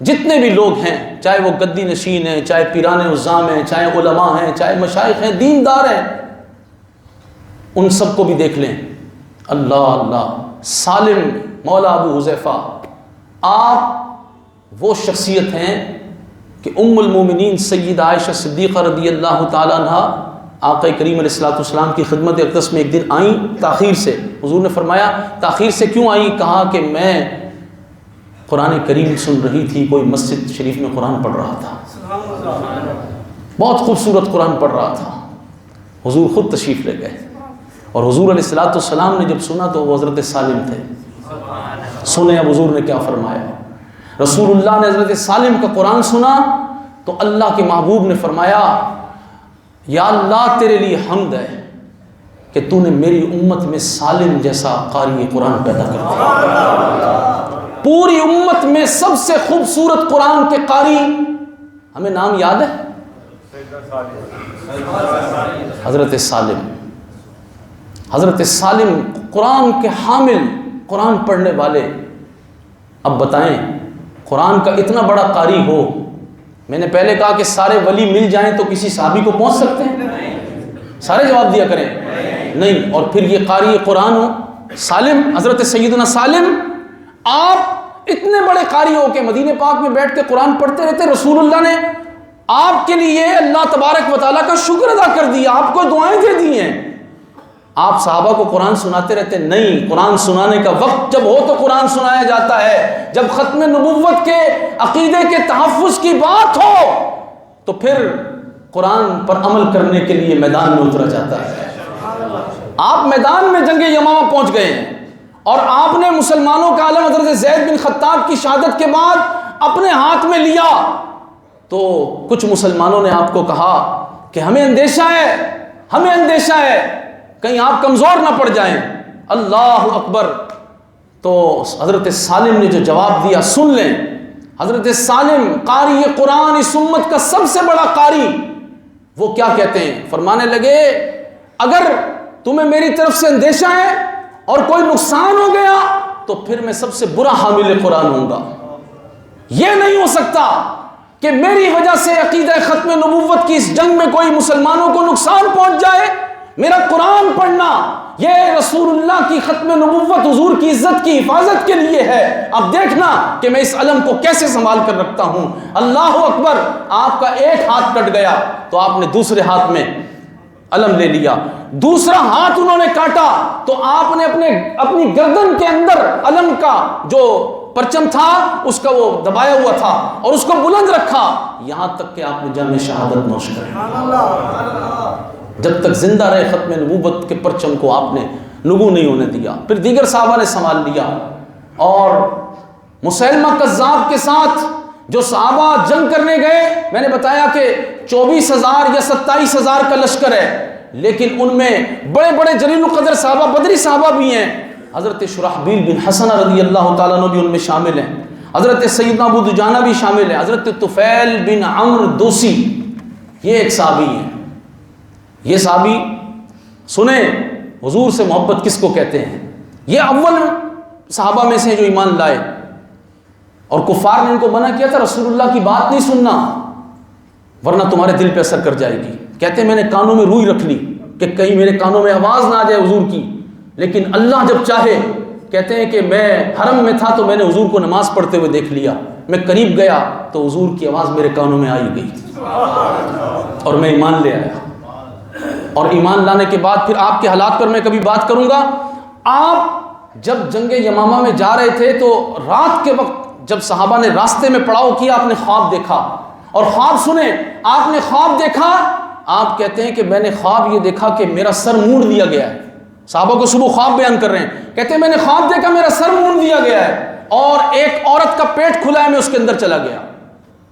جتنے بھی لوگ ہیں، چاہے وہ گدی نشین ہیں، چاہے پیران عظام ہیں، چاہے علماء ہیں، چاہے مشائخ ہیں، دیندار ہیں، ان سب کو بھی دیکھ لیں۔ اللہ اللہ، سالم مولا ابو حذیفہ، آپ وہ شخصیت ہیں کہ ام المومنین سیدہ عائشہ صدیقہ رضی اللہ تعالیٰ عنہ آقا کریم علیہ الصلوۃ والسلام کی خدمت اقدس میں ایک دن آئیں تاخیر سے۔ حضور نے فرمایا تاخیر سے کیوں آئیں؟ کہا کہ میں قرآن کریم سن رہی تھی، کوئی مسجد شریف میں قرآن پڑھ رہا تھا، بہت خوبصورت قرآن پڑھ رہا تھا۔ حضور خود تشریف لے گئے، اور حضور علیہ الصلوۃ والسلام نے جب سنا تو وہ حضرت سالم تھے۔ سنیں اب حضور نے کیا فرمایا۔ رسول اللہ نے حضرت سالم کا قرآن سنا تو اللہ کے محبوب نے فرمایا یا اللہ تیرے لیے حمد ہے کہ تو نے میری امت میں سالم جیسا قاری قرآن پیدا کر دیا۔ پوری امت میں سب سے خوبصورت قرآن کے قاری، ہمیں نام یاد ہے؟ حضرت سالم۔ حضرت سالم قرآن کے حامل، قرآن پڑھنے والے۔ اب بتائیں قرآن کا اتنا بڑا قاری ہو، میں نے پہلے کہا کہ سارے ولی مل جائیں تو کسی صحابی کو پہنچ سکتے ہیں؟ سارے جواب دیا کریں نہیں۔ اور پھر یہ قاری قرآن ہو سالم، حضرت سیدنا سالم، آپ اتنے بڑے قاری ہو کہ مدینے پاک میں بیٹھ کے قرآن پڑھتے رہتے۔ رسول اللہ نے آپ کے لیے اللہ تبارک و تعالیٰ کا شکر ادا کر دیا، آپ کو دعائیں دے دی ہیں۔ آپ صحابہ کو قرآن سناتے رہتے نہیں۔ قرآن سنانے کا وقت جب ہو تو قرآن سنایا جاتا ہے، جب ختم نبوت کے عقیدے کے تحفظ کی بات ہو تو پھر قرآن پر عمل کرنے کے لیے میدان میں اترا جاتا ہے۔ آپ میدان میں جنگ یمامہ پہنچ گئے ہیں، اور آپ نے مسلمانوں کا علم حضرت زید بن خطاب کی شہادت کے بعد اپنے ہاتھ میں لیا تو کچھ مسلمانوں نے آپ کو کہا کہ ہمیں اندیشہ ہے، ہمیں اندیشہ ہے کہیں آپ کمزور نہ پڑ جائیں۔ اللہ اکبر۔ تو حضرت سالم نے جو جواب دیا سن لیں۔ حضرت سالم قاری قرآن، اس امت کا سب سے بڑا قاری، وہ کیا کہتے ہیں؟ فرمانے لگے اگر تمہیں میری طرف سے اندیشہ ہے اور کوئی نقصان ہو گیا تو پھر میں سب سے برا حامل قرآن ہوں گا۔ یہ نہیں ہو سکتا کہ میری وجہ سے عقیدہ ختم نبوت کی اس جنگ میں کوئی مسلمانوں کو نقصان پہنچ جائے۔ میرا قرآن پڑھنا یہ رسول اللہ کی ختم نبوت، حضور کی عزت کی حفاظت کے لیے ہے۔ اب دیکھنا کہ میں اس علم کو کیسے سنبھال کر رکھتا ہوں۔ اللہ اکبر۔ آپ کا ایک ہاتھ کٹ گیا تو آپ نے دوسرے ہاتھ میں علم لے لیا، دوسرا ہاتھ انہوں نے کاٹا تو آپ نے اپنی گردن کے اندر علم کا جو پرچم تھا اس کا وہ دبایا ہوا تھا اور اس کو بلند رکھا، یہاں تک کہ آپ نے جام شہادت نوش کر جب تک زندہ رہے ختم نبوت کے پرچم کو آپ نے نگو نہیں ہونے دیا۔ پھر دیگر صحابہ نے سنبھال لیا، اور مسیلمہ کذاب کے ساتھ جو صحابہ جنگ کرنے گئے، میں نے بتایا کہ 24,000 یا 27,000 کا لشکر ہے، لیکن ان میں بڑے بڑے جلیل القدر صحابہ، بدری صحابہ بھی ہیں۔ حضرت شرحبیل بن حسنہ رضی اللہ تعالیٰ عنہ بھی ان میں شامل ہیں، حضرت سیدنا ابو دجانہ بھی شامل ہیں، حضرت طفیل بن عمرو دوسی یہ ایک صحابی ہیں۔ یہ صحابی سنیں حضور سے محبت کس کو کہتے ہیں، یہ اول صحابہ میں سے جو ایمان لائے، اور کفار نے ان کو منع کیا تھا رسول اللہ کی بات نہیں سننا ورنہ تمہارے دل پہ اثر کر جائے گی۔ کہتے ہیں میں نے کانوں میں روئی رکھ لی کہ کہیں میرے کانوں میں آواز نہ آ جائے حضور کی، لیکن اللہ جب چاہے، کہتے ہیں کہ میں حرم میں تھا تو میں نے حضور کو نماز پڑھتے ہوئے دیکھ لیا، میں قریب گیا تو حضور کی آواز میرے کانوں میں آئی گئی اور میں ایمان لے آیا۔ اور ایمان لانے کے بعد پھر آپ کے حالات پر میں کبھی بات کروں گا۔ آپ جب جنگ یمامہ میں جا رہے تھے تو رات کے وقت جب صحابہ نے راستے میں پڑاؤ کیا، آپ نے خواب دیکھا، اور خواب سنیں، آپ نے خواب دیکھا، آپ کہتے ہیں کہ میں نے خواب یہ دیکھا کہ میرا سر موڑ دیا گیا ہے۔ صحابہ کو صبح خواب بیان کر رہے ہیں، کہتے ہیں میں نے خواب دیکھا میرا سر موڑ دیا گیا ہے، اور ایک عورت کا پیٹ کھلا ہے، میں اس کے اندر چلا گیا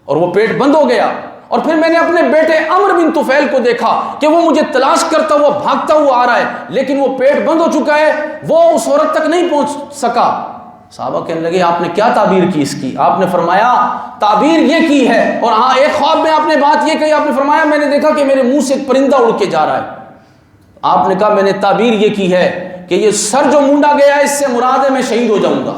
اور وہ پیٹ بند ہو گیا، اور پھر میں نے اپنے بیٹے عمرو بن طفیل کو دیکھا کہ وہ مجھے تلاش کرتا ہوا بھاگتا ہوا آ رہا ہے، لیکن وہ پیٹ بند ہو چکا ہے، وہ اس عورت تک نہیں پہنچ سکا۔ صحابہ کہنے لگے آپ نے کیا تعبیر کی اس کی؟ آپ نے فرمایا تعبیر یہ کی ہے، اور ہاں ایک خواب میں آپ نے بات یہ کہی، آپ نے فرمایا میں نے دیکھا کہ میرے منہ سے ایک پرندہ اڑ کے جا رہا ہے۔ آپ نے کہا میں نے تعبیر یہ کی ہے کہ یہ سر جو مونڈا گیا ہے اس سے مراد ہے میں شہید ہو جاؤں گا،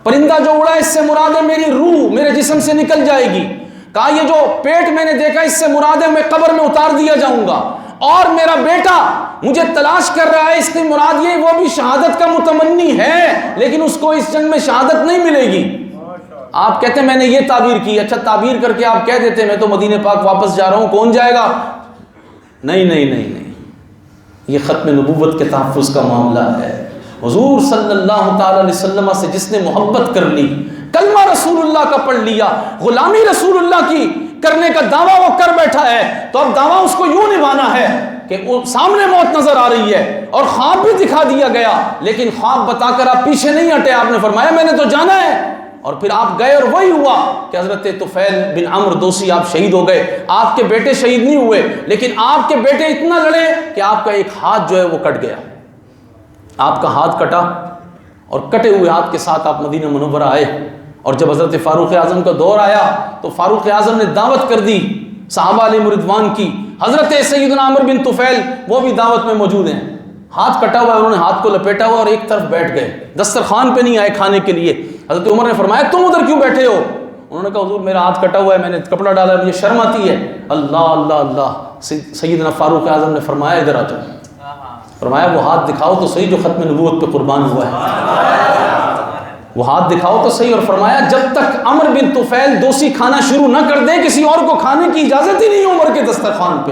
پرندہ جو اڑا اس سے مراد ہے میری روح میرے جسم سے نکل جائے گی، کہا یہ جو پیٹ میں نے دیکھا اس سے مراد ہے میں قبر میں اتار دیا جاؤں گا، اور میرا بیٹا مجھے تلاش کر رہا ہے اس کی مراد یہ وہ بھی شہادت کا متمنی ہے لیکن اس کو اس جنگ میں شہادت نہیں ملے گی۔ آپ کہتے ہیں میں نے یہ تعبیر کی۔ اچھا تعبیر کر کے آپ کہہ دیتے میں تو مدینہ پاک واپس جا رہا ہوں، کون جائے گا؟ نہیں نہیں نہیں نہیں، یہ ختم نبوت کے تحفظ کا معاملہ ہے۔ حضور صلی اللہ تعالی علیہ وسلم سے جس نے محبت کر لی، کلمہ رسول اللہ کا پڑھ لیا، غلامی رسول اللہ کی کرنے کا دعویٰ وہ کر بیٹھا ہے، تو اب دعویٰ اس کو یوں نبھانا ہے کہ سامنے موت نظر آ رہی ہے اور خواب بھی دکھا دیا گیا، لیکن خواب بتا کر آپ پیچھے نہیں ہٹے، آپ نے فرمایا میں نے تو جانا ہے، اور پھر آپ گئے اور وہی ہوا کہ حضرت طفیل بن عمرو دوسی آپ شہید ہو گئے۔ آپ کے بیٹے شہید نہیں ہوئے، لیکن آپ کے بیٹے اتنا لڑے کہ آپ کا ایک ہاتھ جو ہے وہ کٹ گیا، آپ کا ہاتھ کٹا، اور کٹے ہوئے ہاتھ کے ساتھ آپ مدینہ منورہ آئے، اور جب حضرت فاروق اعظم کا دور آیا تو فاروق اعظم نے دعوت کر دی صحابہ علیہ رضوان کی۔ حضرت سیدنا عمرو بن طفیل وہ بھی دعوت میں موجود ہیں، ہاتھ کٹا ہوا ہے، انہوں نے ہاتھ کو لپیٹا ہوا اور ایک طرف بیٹھ گئے، دسترخوان پہ نہیں آئے کھانے کے لیے۔ حضرت عمر نے فرمایا تم ادھر کیوں بیٹھے ہو؟ انہوں نے کہا حضور میرا ہاتھ کٹا ہوا ہے، میں نے کپڑا ڈالا ہے، مجھے شرم آتی ہے۔ اللہ اللہ اللہ، سیدنا فاروق اعظم نے فرمایا ادھر آ جاؤ، فرمایا وہ ہاتھ دکھاؤ تو صحیح جو ختم نبوت پہ قربان ہوا ہے، وہ ہاتھ دکھاؤ تو صحیح، اور فرمایا جب تک عمرو بن طفیل دوسی کھانا شروع نہ کر دے کسی اور کو کھانے کی اجازت ہی نہیں ہے عمر کے دسترخوان پہ۔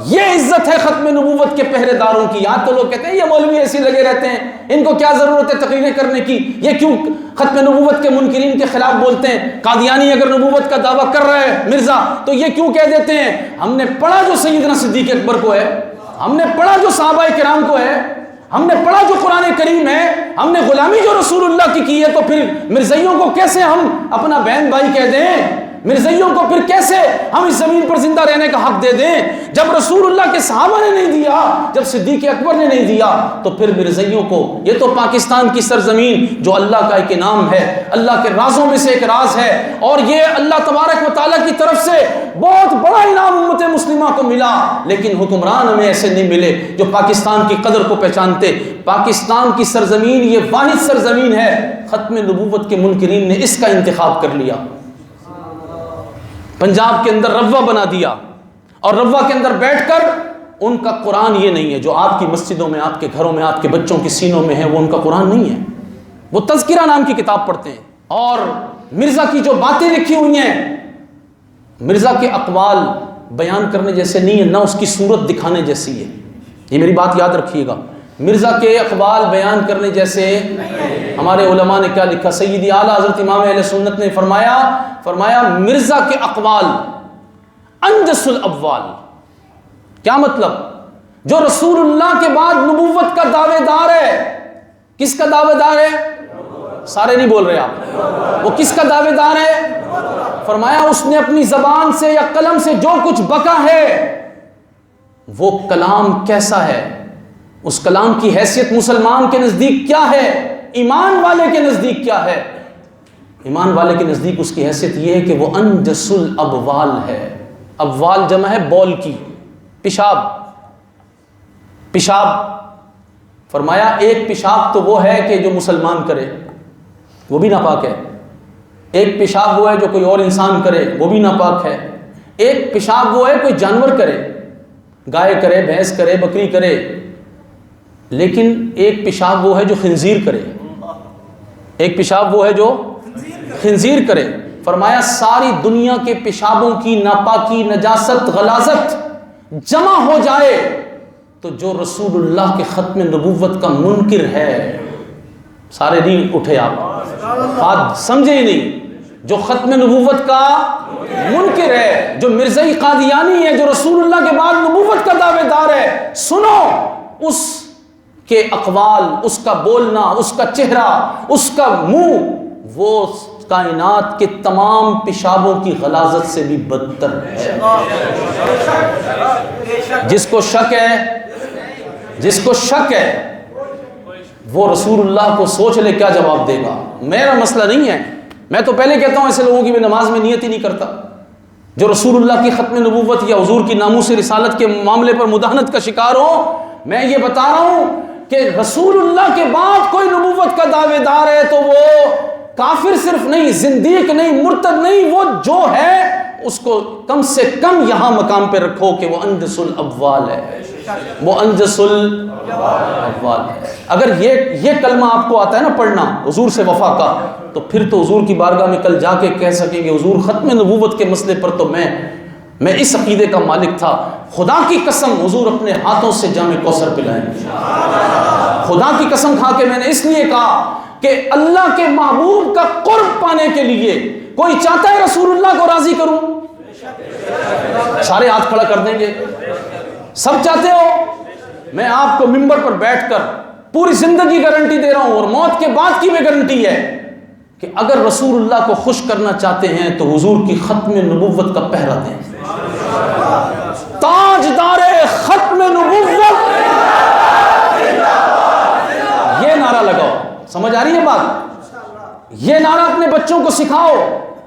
یہ عزت ہے ختم نبوت کے پہرے داروں کی۔ یہاں تو لوگ کہتے ہیں یہ مولوی ایسے لگے رہتے ہیں، ان کو کیا ضرورت ہے تقریریں کرنے کی، یہ کیوں ختم نبوت کے منکرین کے خلاف بولتے ہیں؟ قادیانی اگر نبوت کا دعویٰ کر رہا ہے مرزا تو یہ کیوں کہہ دیتے ہیں ہم نے پڑھا جو سیدنا صدیق اکبر کو ہے، ہم نے پڑھا جو صحابہ کرام کو ہے، ہم نے پڑھا جو قرآن کریم ہے، ہم نے غلامی جو رسول اللہ کی کی ہے، تو پھر مرزائیوں کو کیسے ہم اپنا بہن بھائی کہہ دیں؟ مرزائیوں کو پھر کیسے ہم اس زمین پر زندہ رہنے کا حق دے دیں؟ جب رسول اللہ کے صحابہ نے نہیں دیا، جب صدیق اکبر نے نہیں دیا، تو پھر مرزائیوں کو؟ یہ تو پاکستان کی سرزمین جو اللہ کا ایک انعام ہے، اللہ کے رازوں میں سے ایک راز ہے، اور یہ اللہ تبارک و تعالیٰ کی طرف سے بہت بڑا انعام امت مسلمہ کو ملا، لیکن حکمران ہمیں ایسے نہیں ملے جو پاکستان کی قدر کو پہچانتے۔ پاکستان کی سرزمین یہ واحد سرزمین ہے، ختم نبوت کے منکرین نے اس کا انتخاب کر لیا، پنجاب کے اندر روا بنا دیا، اور روا کے اندر بیٹھ کر ان کا قرآن یہ نہیں ہے جو آپ کی مسجدوں میں، آپ کے گھروں میں، آپ کے بچوں کی سینوں میں ہے، وہ ان کا قرآن نہیں ہے، وہ تذکرہ نام کی کتاب پڑھتے ہیں، اور مرزا کی جو باتیں لکھی ہوئی ہیں، مرزا کے اقوال بیان کرنے جیسے نہیں ہے، نہ اس کی صورت دکھانے جیسی ہے، یہ میری بات یاد رکھیے گا، مرزا کے اقوال بیان کرنے جیسے۔ ہمارے علماء نے کیا لکھا؟ سیدی اعلیٰ حضرت امام اہل سنت نے فرمایا مرزا کے اقوال انجس الاقوال۔ کیا مطلب؟ جو رسول اللہ کے بعد نبوت کا دعوے دار ہے، کس کا دعوے دار ہے؟ سارے نہیں بول رہے آپ، وہ کس کا دعوے دار ہے؟ فرمایا اس نے اپنی زبان سے یا قلم سے جو کچھ بکا ہے وہ کلام کیسا ہے، اس کلام کی حیثیت مسلمان کے نزدیک کیا ہے، ایمان والے کے نزدیک کیا ہے؟ ایمان والے کے نزدیک اس کی حیثیت یہ ہے کہ وہ انجس الابوال ہے۔ ابوال جمع ہے بول کی، پیشاب، پیشاب۔ فرمایا ایک پیشاب تو وہ ہے کہ جو مسلمان کرے، وہ بھی ناپاک ہے، ایک پیشاب وہ ہے جو کوئی اور انسان کرے، وہ بھی ناپاک ہے، ایک پیشاب وہ ہے کوئی جانور کرے، گائے کرے، بھینس کرے، بکری کرے، لیکن ایک پیشاب وہ ہے جو خنزیر کرے، ایک پیشاب وہ ہے جو خنزیر کرے۔ فرمایا ساری دنیا کے پیشابوں کی ناپاکی، نجاست، غلاظت جمع ہو جائے تو جو رسول اللہ کے ختم نبوت کا منکر ہے، سارے نہیں اٹھے آپ، بات سمجھے ہی نہیں، جو ختم نبوت کا منکر ہے، جو مرزائی قادیانی ہے، جو رسول اللہ کے بعد نبوت کا دعوے دار ہے، سنو اس کے اقوال، اس کا بولنا، اس کا چہرہ، اس کا منہ، وہ کائنات کے تمام پیشابوں کی غلاظت سے بھی بدتر ہے۔ جس کو شک ہے، جس کو شک ہے وہ رسول اللہ کو سوچ لے کیا جواب دے گا. میرا مسئلہ نہیں ہے, میں تو پہلے کہتا ہوں ایسے لوگوں کی میں نماز میں نیت ہی نہیں کرتا جو رسول اللہ کی ختم نبوت یا حضور کی ناموس رسالت کے معاملے پر مداہنت کا شکار ہو. میں یہ بتا رہا ہوں کہ رسول اللہ کے بعد کوئی نبوت کا دعوے دار ہے تو وہ کافر صرف نہیں, زندیق نہیں, مرتد نہیں, وہ جو ہے اس کو کم سے کم یہاں مقام پہ رکھو کہ وہ انجس الابوال ہے, وہ انجس الابوال ہے. اگر یہ کلمہ آپ کو آتا ہے نا پڑھنا حضور سے وفا کا, تو پھر تو حضور کی بارگاہ میں کل جا کے کہہ سکیں گے حضور ختم نبوت کے مسئلے پر تو میں اس عقیدے کا مالک تھا, خدا کی قسم حضور اپنے ہاتھوں سے جام کوثر پلائیں گے. خدا کی قسم کھا کے میں نے اس لیے کہا کہ اللہ کے محبوب کا قرب پانے کے لیے کوئی چاہتا ہے رسول اللہ کو راضی کروں؟ سارے ہاتھ کھڑا کر دیں گے, سب چاہتے ہو. میں آپ کو ممبر پر بیٹھ کر پوری زندگی گارنٹی دے رہا ہوں اور موت کے بعد کی بھی گارنٹی ہے کہ اگر رسول اللہ کو خوش کرنا چاہتے ہیں تو حضور کی ختم نبوت کا پہرا دیں. تاجدار ختم نبوت, یہ نعرہ لگاؤ. سمجھ آ رہی ہے بات؟ یہ نعرہ اپنے بچوں کو سکھاؤ.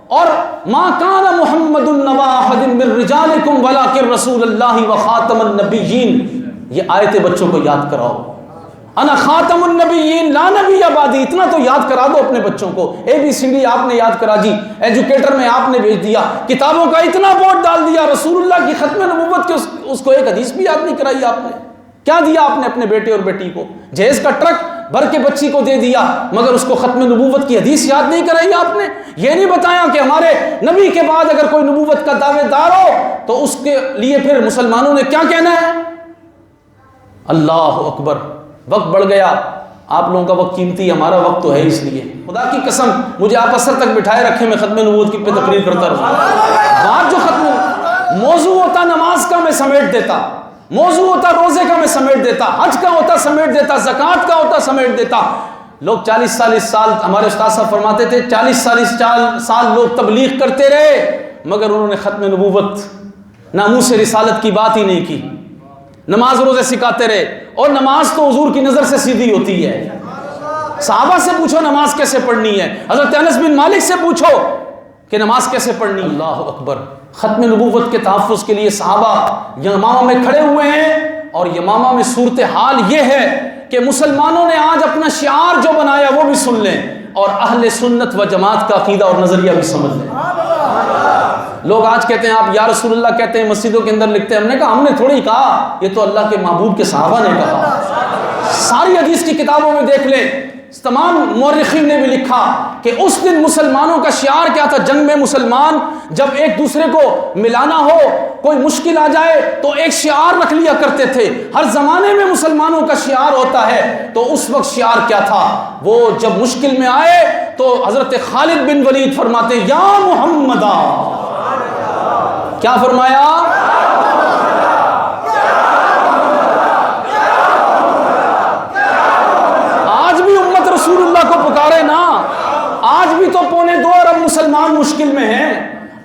اور ما کان محمد نبا احد من رجالکم ولکن رسول اللہ وخاتم النبیین, یہ آیتیں بچوں کو یاد کراؤ. انا خاتم النبیین لا نبی بعدی, اتنا تو یاد کرا دو اپنے بچوں کو. ABCD آپ نے یاد کرا جی, ایجوکیٹر میں آپ نے بھیج دیا, کتابوں کا اتنا بورڈ ڈال دیا, رسول اللہ کی ختم نبوت کے اس کو ایک حدیث بھی یاد نہیں کرائی آپ نے. کیا دیا آپ نے اپنے بیٹے اور بیٹی کو؟ جہیز کا ٹرک بھر کے بچی کو دے دیا, مگر اس کو ختم نبوت کی حدیث یاد نہیں کرائی آپ نے. یہ نہیں بتایا کہ ہمارے نبی کے بعد اگر کوئی نبوت کا دعوے دار ہو تو اس کے لیے پھر مسلمانوں نے کیا کہنا ہے. اللہ اکبر. وقت بڑھ گیا, آپ لوگوں کا وقت قیمتی, ہمارا وقت تو ہے, اس لیے خدا کی قسم مجھے آپ اثر تک بٹھائے رکھے, میں ختم نبوت کی پہ تقریر کرتا رہوں. بات جو ختم موضوع ہوتا نماز کا میں سمیٹ دیتا, موضوع ہوتا روزے کا میں سمیٹ دیتا, حج کا ہوتا سمیٹ دیتا, زکوٰۃ کا ہوتا سمیٹ دیتا. لوگ 40 سال ہمارے استاد صاحب فرماتے تھے 40 سال لوگ تبلیغ کرتے رہے مگر انہوں نے ختم نبوت ناموس رسالت کی بات ہی نہیں کی. نماز روزے سکھاتے رہے, اور نماز تو حضور کی نظر سے سیدھی ہوتی ہے. صحابہ سے پوچھو نماز کیسے پڑھنی ہے, حضرت انس بن مالک سے پوچھو کہ نماز کیسے پڑھنی. اللہ اکبر. ختم نبوت کے تحفظ کے لیے صحابہ یمامہ میں کھڑے ہوئے ہیں, اور یمامہ میں صورتحال یہ ہے کہ مسلمانوں نے آج اپنا شعار جو بنایا وہ بھی سن لیں, اور اہل سنت و جماعت کا عقیدہ اور نظریہ بھی سمجھ لیں. لوگ آج کہتے ہیں آپ یا رسول اللہ کہتے ہیں, مسجدوں کے اندر لکھتے ہیں. ہم نے کہا ہم نے تھوڑی کہا, یہ تو اللہ کے محبوب کے صحابہ نے کہا. ساری حدیث کی کتابوں میں دیکھ لیں, تمام مورخین نے بھی لکھا کہ اس دن مسلمانوں کا شعار کیا تھا. جنگ میں مسلمان جب ایک دوسرے کو ملانا ہو, کوئی مشکل آ جائے تو ایک شعار رکھ لیا کرتے تھے. ہر زمانے میں مسلمانوں کا شعار ہوتا ہے, تو اس وقت شعار کیا تھا؟ وہ جب مشکل میں آئے تو حضرت خالد بن ولید فرماتے یا محمدہ, کیا فرمایا؟ آج بھی امت رسول اللہ کو پکارے نا, آج بھی تو 2.25 ارب مسلمان مشکل میں ہیں,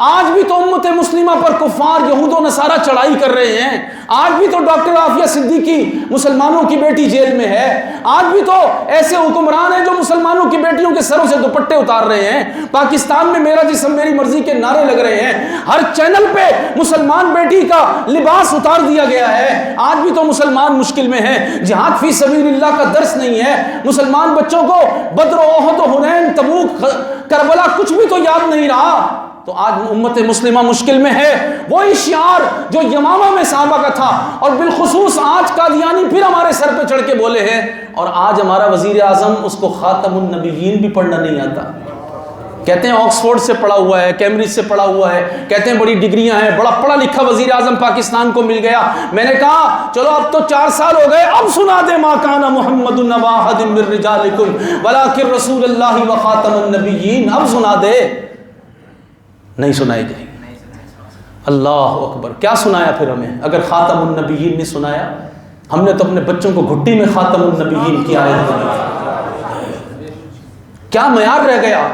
آج بھی تو امت مسلمہ پر کفار یہود و نصارہ چڑھائی کر رہے ہیں, آج بھی تو ڈاکٹر عافیہ صدیقی مسلمانوں کی بیٹی جیل میں ہے, آج بھی تو ایسے حکمران ہیں جو مسلمانوں کی بیٹیوں کے سروں سے دوپٹے اتار رہے ہیں, پاکستان میں میرا جسم میری مرضی کے نعرے لگ رہے ہیں, ہر چینل پہ مسلمان بیٹی کا لباس اتار دیا گیا ہے. آج بھی تو مسلمان مشکل میں ہیں, جہاد فی سبیل اللہ کا درس نہیں ہے, مسلمان بچوں کو بدر و احد و حنین تبوک کربلا کچھ بھی تو یاد نہیں رہا. تو آج امت مسلمہ مشکل میں ہے. وہی شعار جو یمامہ میں صحابہ کا تھا, اور بالخصوص آج قادیانی پھر ہمارے سر پہ چڑھ کے بولے ہیں, اور آج ہمارا وزیر اعظم اس کو خاتم النبیین بھی پڑھنا نہیں آتا. کہتے ہیں آکسفورڈ سے پڑھا ہوا ہے, کیمبرج سے پڑھا ہوا ہے, کہتے ہیں بڑی ڈگریاں ہیں, بڑا پڑھا لکھا وزیر اعظم پاکستان کو مل گیا. میں نے کہا چلو اب تو 4 سال ہو گئے, اب سنا دے ما کان محمد نبا احد من رجالکم ولکن رسول اللہ وخاتم النبیین. اب سنا دے. نہیں سنائی گئی. اللہ اکبر. کیا سنایا پھر ہمیں اگر خاتم النبیین نہیں سنایا؟ ہم نے تو اپنے بچوں کو گھٹی میں خاتم النبیین کی آیت دی. کیا معیار رہ گیا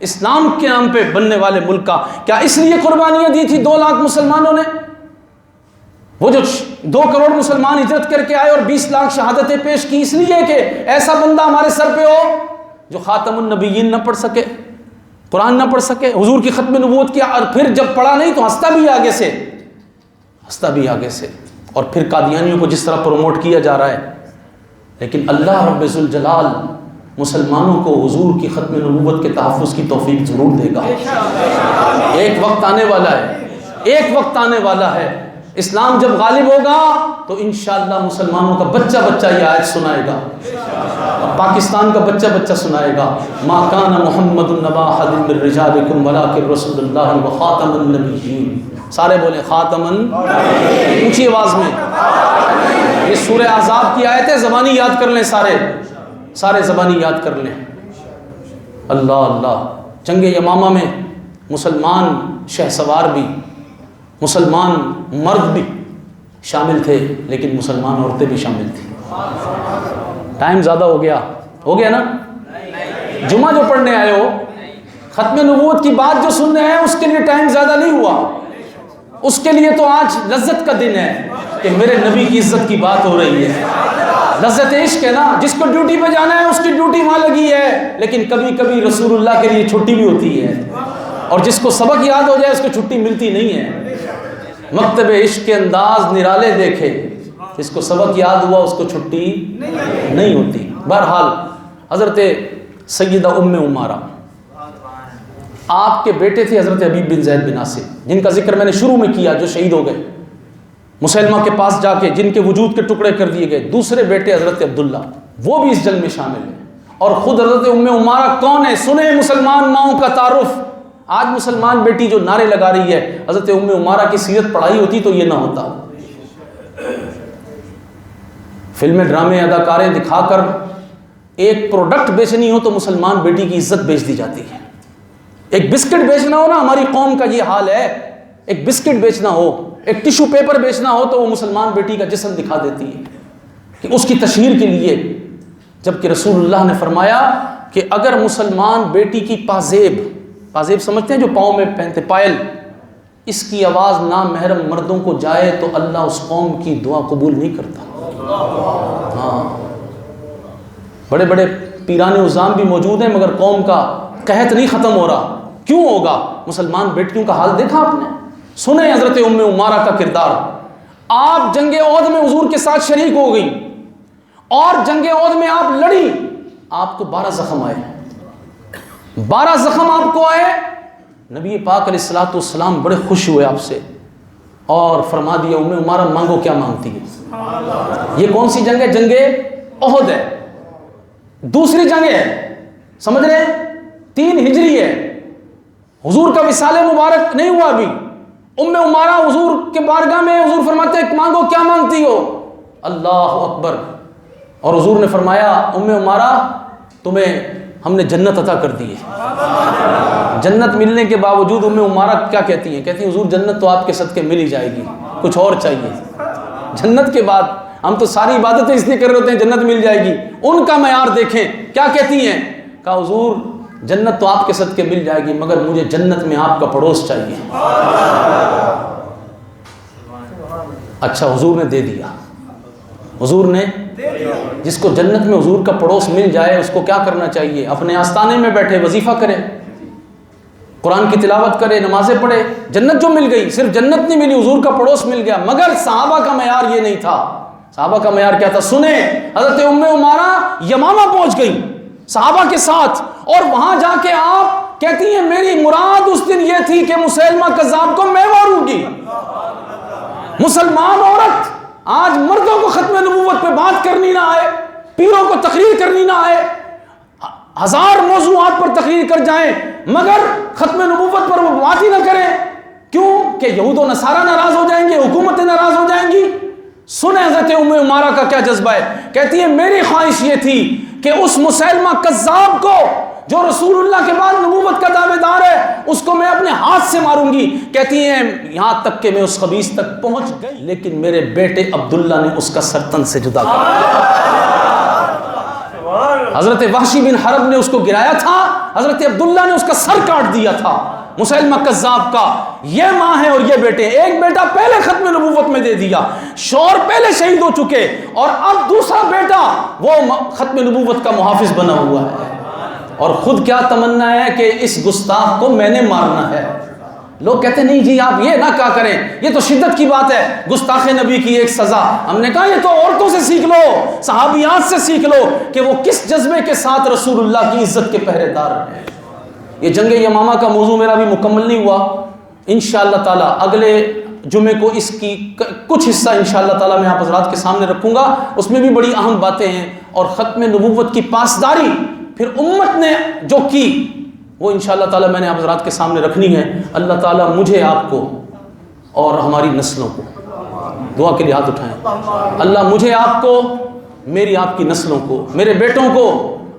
اسلام کے نام پہ بننے والے ملک کا؟ کیا اس لیے قربانیاں دی تھی 2 لاکھ مسلمانوں نے؟ وہ جو 2 کروڑ مسلمان ہجرت کر کے آئے اور 20 لاکھ شہادتیں پیش کی، اس لیے کہ ایسا بندہ ہمارے سر پہ ہو جو خاتم النبیین نہ پڑھ سکے، قرآن نہ پڑھ سکے، حضور کی ختم نبوت کیا، اور پھر جب پڑھا نہیں تو ہنستا بھی آگے سے، اور پھر قادیانیوں کو جس طرح پروموٹ کیا جا رہا ہے۔ لیکن اللہ رب ذوالجلال مسلمانوں کو حضور کی ختم نبوت کے تحفظ کی توفیق ضرور دے گا۔ ایک وقت آنے والا ہے، اسلام جب غالب ہوگا تو انشاءاللہ مسلمانوں کا بچہ یہ آیت سنائے گا، اور پاکستان کا بچہ سنائے گا، ما کان محمد نبا احد من رجالکم ولکن رسول اللہ وخاتم النبیین۔ سارے بولیں خاتمن، اونچی آواز میں۔ یہ سورہ احزاب کی آیت ہے، زبانی یاد کر لیں، سارے زبانی یاد کر لیں۔ اللہ جنگ یمامہ میں مسلمان شہسوار بھی، مسلمان مرد بھی شامل تھے، لیکن مسلمان عورتیں بھی شامل تھیں۔ ٹائم زیادہ ہو گیا نا؟ جمعہ جو پڑھنے آئے ہو، ختم نبوت کی بات جو سننے ہیں، اس کے لیے ٹائم زیادہ نہیں ہوا، اس کے لیے تو آج لذت کا دن ہے کہ میرے نبی کی عزت کی بات ہو رہی ہے۔ لذت عشق ہے نا، جس کو ڈیوٹی پہ جانا ہے اس کی ڈیوٹی وہاں لگی ہے، لیکن کبھی کبھی رسول اللہ کے لیے چھٹی بھی ہوتی ہے، اور جس کو سبق یاد ہو جائے اس کو چھٹی ملتی نہیں ہے۔ مکتب عشق کے انداز نرالے دیکھے، جس کو سبق یاد ہوا اس کو چھٹی نہیں ہوتی۔ بہرحال حضرت سیدہ ام عمارہ، آپ کے بیٹے تھے حضرت حبیب بن زید بن عاصم، جن کا ذکر میں نے شروع میں کیا، جو شہید ہو گئے مسلمہ کے پاس جا کے، جن کے وجود کے ٹکڑے کر دیے گئے۔ دوسرے بیٹے حضرت عبداللہ، وہ بھی اس جنگ میں شامل ہیں۔ اور خود حضرت ام عمارہ کون ہے؟ سنیں مسلمان ماؤں کا تعارف۔ آج مسلمان بیٹی جو نعرے لگا رہی ہے، حضرت ام عمارہ کی سیرت پڑھائی ہوتی تو یہ نہ ہوتا۔ فلمیں، ڈرامے، اداکاریں دکھا کر ایک پروڈکٹ بیچنی ہو تو مسلمان بیٹی کی عزت بیچ دی جاتی ہے۔ ایک بسکٹ بیچنا ہو نا، ہماری قوم کا یہ حال ہے، ایک بسکٹ بیچنا ہو، ایک ٹیشو پیپر بیچنا ہو تو وہ مسلمان بیٹی کا جسم دکھا دیتی ہے کہ اس کی تشہیر کے لیے، جبکہ رسول اللہ نے فرمایا کہ اگر مسلمان بیٹی کی پازیب سمجھتے ہیں جو پاؤں میں پہنتے، پائل، اس کی آواز نامحرم مردوں کو جائے تو اللہ اس قوم کی دعا قبول نہیں کرتا۔ ہاں، بڑے بڑے پیران عظام بھی موجود ہیں، مگر قوم کا قحط نہیں ختم ہو رہا۔ کیوں ہوگا؟ مسلمان بیٹیوں کا حال دیکھا آپ نے؟ سنیں حضرت ام عمارہ کا کردار۔ آپ جنگ احد میں حضور کے ساتھ شریک ہو گئی، اور جنگ احد میں آپ لڑی، آپ کو 12 زخم آئے، 12 زخم آپ کو آئے۔ نبی پاک علیہ الصلوۃ والسلام بڑے خوش ہوئے آپ سے، اور فرما دیا ام عمارہ مانگو کیا مانگتی ہے۔ یہ کون سی جنگ ہے؟ جنگ احد ہے، دوسری جنگ ہے، سمجھ رہے ہیں؟ 3 ہجری ہے، حضور کا وصال مبارک نہیں ہوا ابھی۔ ام عمارہ حضور کے بارگاہ میں، حضور فرماتے ہیں مانگو کیا مانگتی ہو؟ اللہ اکبر۔ اور حضور نے فرمایا ام عمارہ تمہیں ہم نے جنت عطا کر دی ہے۔ جنت ملنے کے باوجود ام عمارہ کیا کہتی ہیں؟ کہتی ہیں حضور جنت تو آپ کے صدقے مل ہی جائے گی، کچھ اور چاہیے۔ جنت کے بعد ہم تو ساری عبادتیں اس لیے کر رہے ہوتے ہیں جنت مل جائے گی، ان کا معیار دیکھیں کیا کہتی ہیں۔ کہا حضور جنت تو آپ کے صدقے مل جائے گی، مگر مجھے جنت میں آپ کا پڑوس چاہیے۔ اچھا، حضور نے دے دیا، حضور نے، جس کو جنت میں حضور کا پڑوس مل جائے اس کو کیا کرنا چاہیے؟ اپنے آستانے میں بیٹھے وظیفہ کرے، قرآن کی تلاوت کرے، نمازیں پڑھے۔ جنت جو مل گئی، صرف جنت نہیں ملی، حضور کا پڑوس مل گیا۔ مگر صحابہ کا معیار یہ نہیں تھا۔ صحابہ کا معیار کیا تھا؟ سنیں، حضرت ام عمارہ یمامہ پہنچ گئی صحابہ کے ساتھ، اور وہاں جا کے آپ کہتی ہیں میری مراد اس دن یہ تھی کہ مسلمہ کذاب کو میں ماروں گی۔ مسلمان عورت آج مردوں کو ختم نبوت پہ بات کرنی نہ آئے، پیروں کو تقریر کرنی نہ آئے، 1000 موضوعات پر تقریر کر جائیں، مگر ختم نبوت پر وہ بات ہی نہ کریں۔ کیوں؟ کہ یہود و نصارہ ناراض ہو جائیں گے، حکومتیں ناراض ہو جائیں گی۔ سنیں حضرت ام عمارہ کا کیا جذبہ ہے۔ کہتی ہے میری خواہش یہ تھی کہ اس مسلمہ کذاب کو جو رسول اللہ کے بعد نبوت کا دعوے دار ہے، اس کو میں اپنے ہاتھ سے ماروں گی۔ کہتی ہیں یہاں تک کہ میں اس خبیث تک پہنچ گئی، لیکن میرے بیٹے عبداللہ نے اس کا سر تن سے جدا کر دیا۔ حضرت وحشی بن حرب نے اس کو گرایا تھا، حضرت عبداللہ نے اس کا سر کاٹ دیا تھا۔ مسیلمہ کذاب کا یہ ماں ہے اور یہ بیٹے. ایک بیٹا پہلے ختم نبوت میں دے دیا, شوہر پہلے شہید ہو چکے, اور اب دوسرا بیٹا وہ ختم نبوت کا محافظ بنا ہوا ہے, اور خود کیا تمنا ہے کہ اس گستاخ کو میں نے مارنا ہے. لوگ کہتے ہیں نہیں جی آپ یہ نہ کہا کریں, یہ تو شدت کی بات ہے, گستاخ نبی کی ایک سزا. ہم نے کہا یہ تو عورتوں سے سیکھ لو, صحابیات سے سیکھ لو کہ وہ کس جذبے کے ساتھ رسول اللہ کی عزت کے پہرے دار ہیں. یہ جنگ یمامہ کا موضوع میرا بھی مکمل نہیں ہوا, انشاءاللہ تعالی اگلے جمعے کو اس کی کچھ حصہ انشاءاللہ تعالی میں آپ حضرات کے سامنے رکھوں گا. اس میں بھی بڑی اہم باتیں ہیں, اور ختم نبوت کی پاسداری پھر امت نے جو کی وہ انشاءاللہ تعالی میں نے آپ حضرات کے سامنے رکھنی ہے. اللہ تعالی مجھے آپ کو اور ہماری نسلوں کو, دعا کے لیے ہاتھ اٹھائیں, اللہ مجھے آپ کو, میری آپ کی نسلوں کو, میرے بیٹوں کو,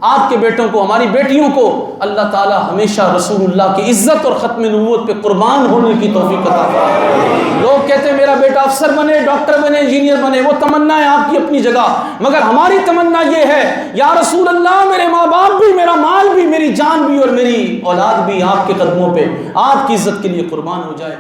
آپ کے بیٹوں کو, ہماری بیٹیوں کو اللہ تعالی ہمیشہ رسول اللہ کی عزت اور ختم نبوت پہ قربان ہونے کی توفیق عطا فرمائے. لوگ کہتے ہیں میرا بیٹا افسر بنے, ڈاکٹر بنے, انجینئر بنے, وہ تمنا ہے آپ کی اپنی جگہ, مگر ہماری تمنا یہ ہے یا رسول اللہ میرے ماں باپ بھی, میرا مال بھی, میری جان بھی اور میری اولاد بھی آپ کے قدموں پہ آپ کی عزت کے لیے قربان ہو جائے.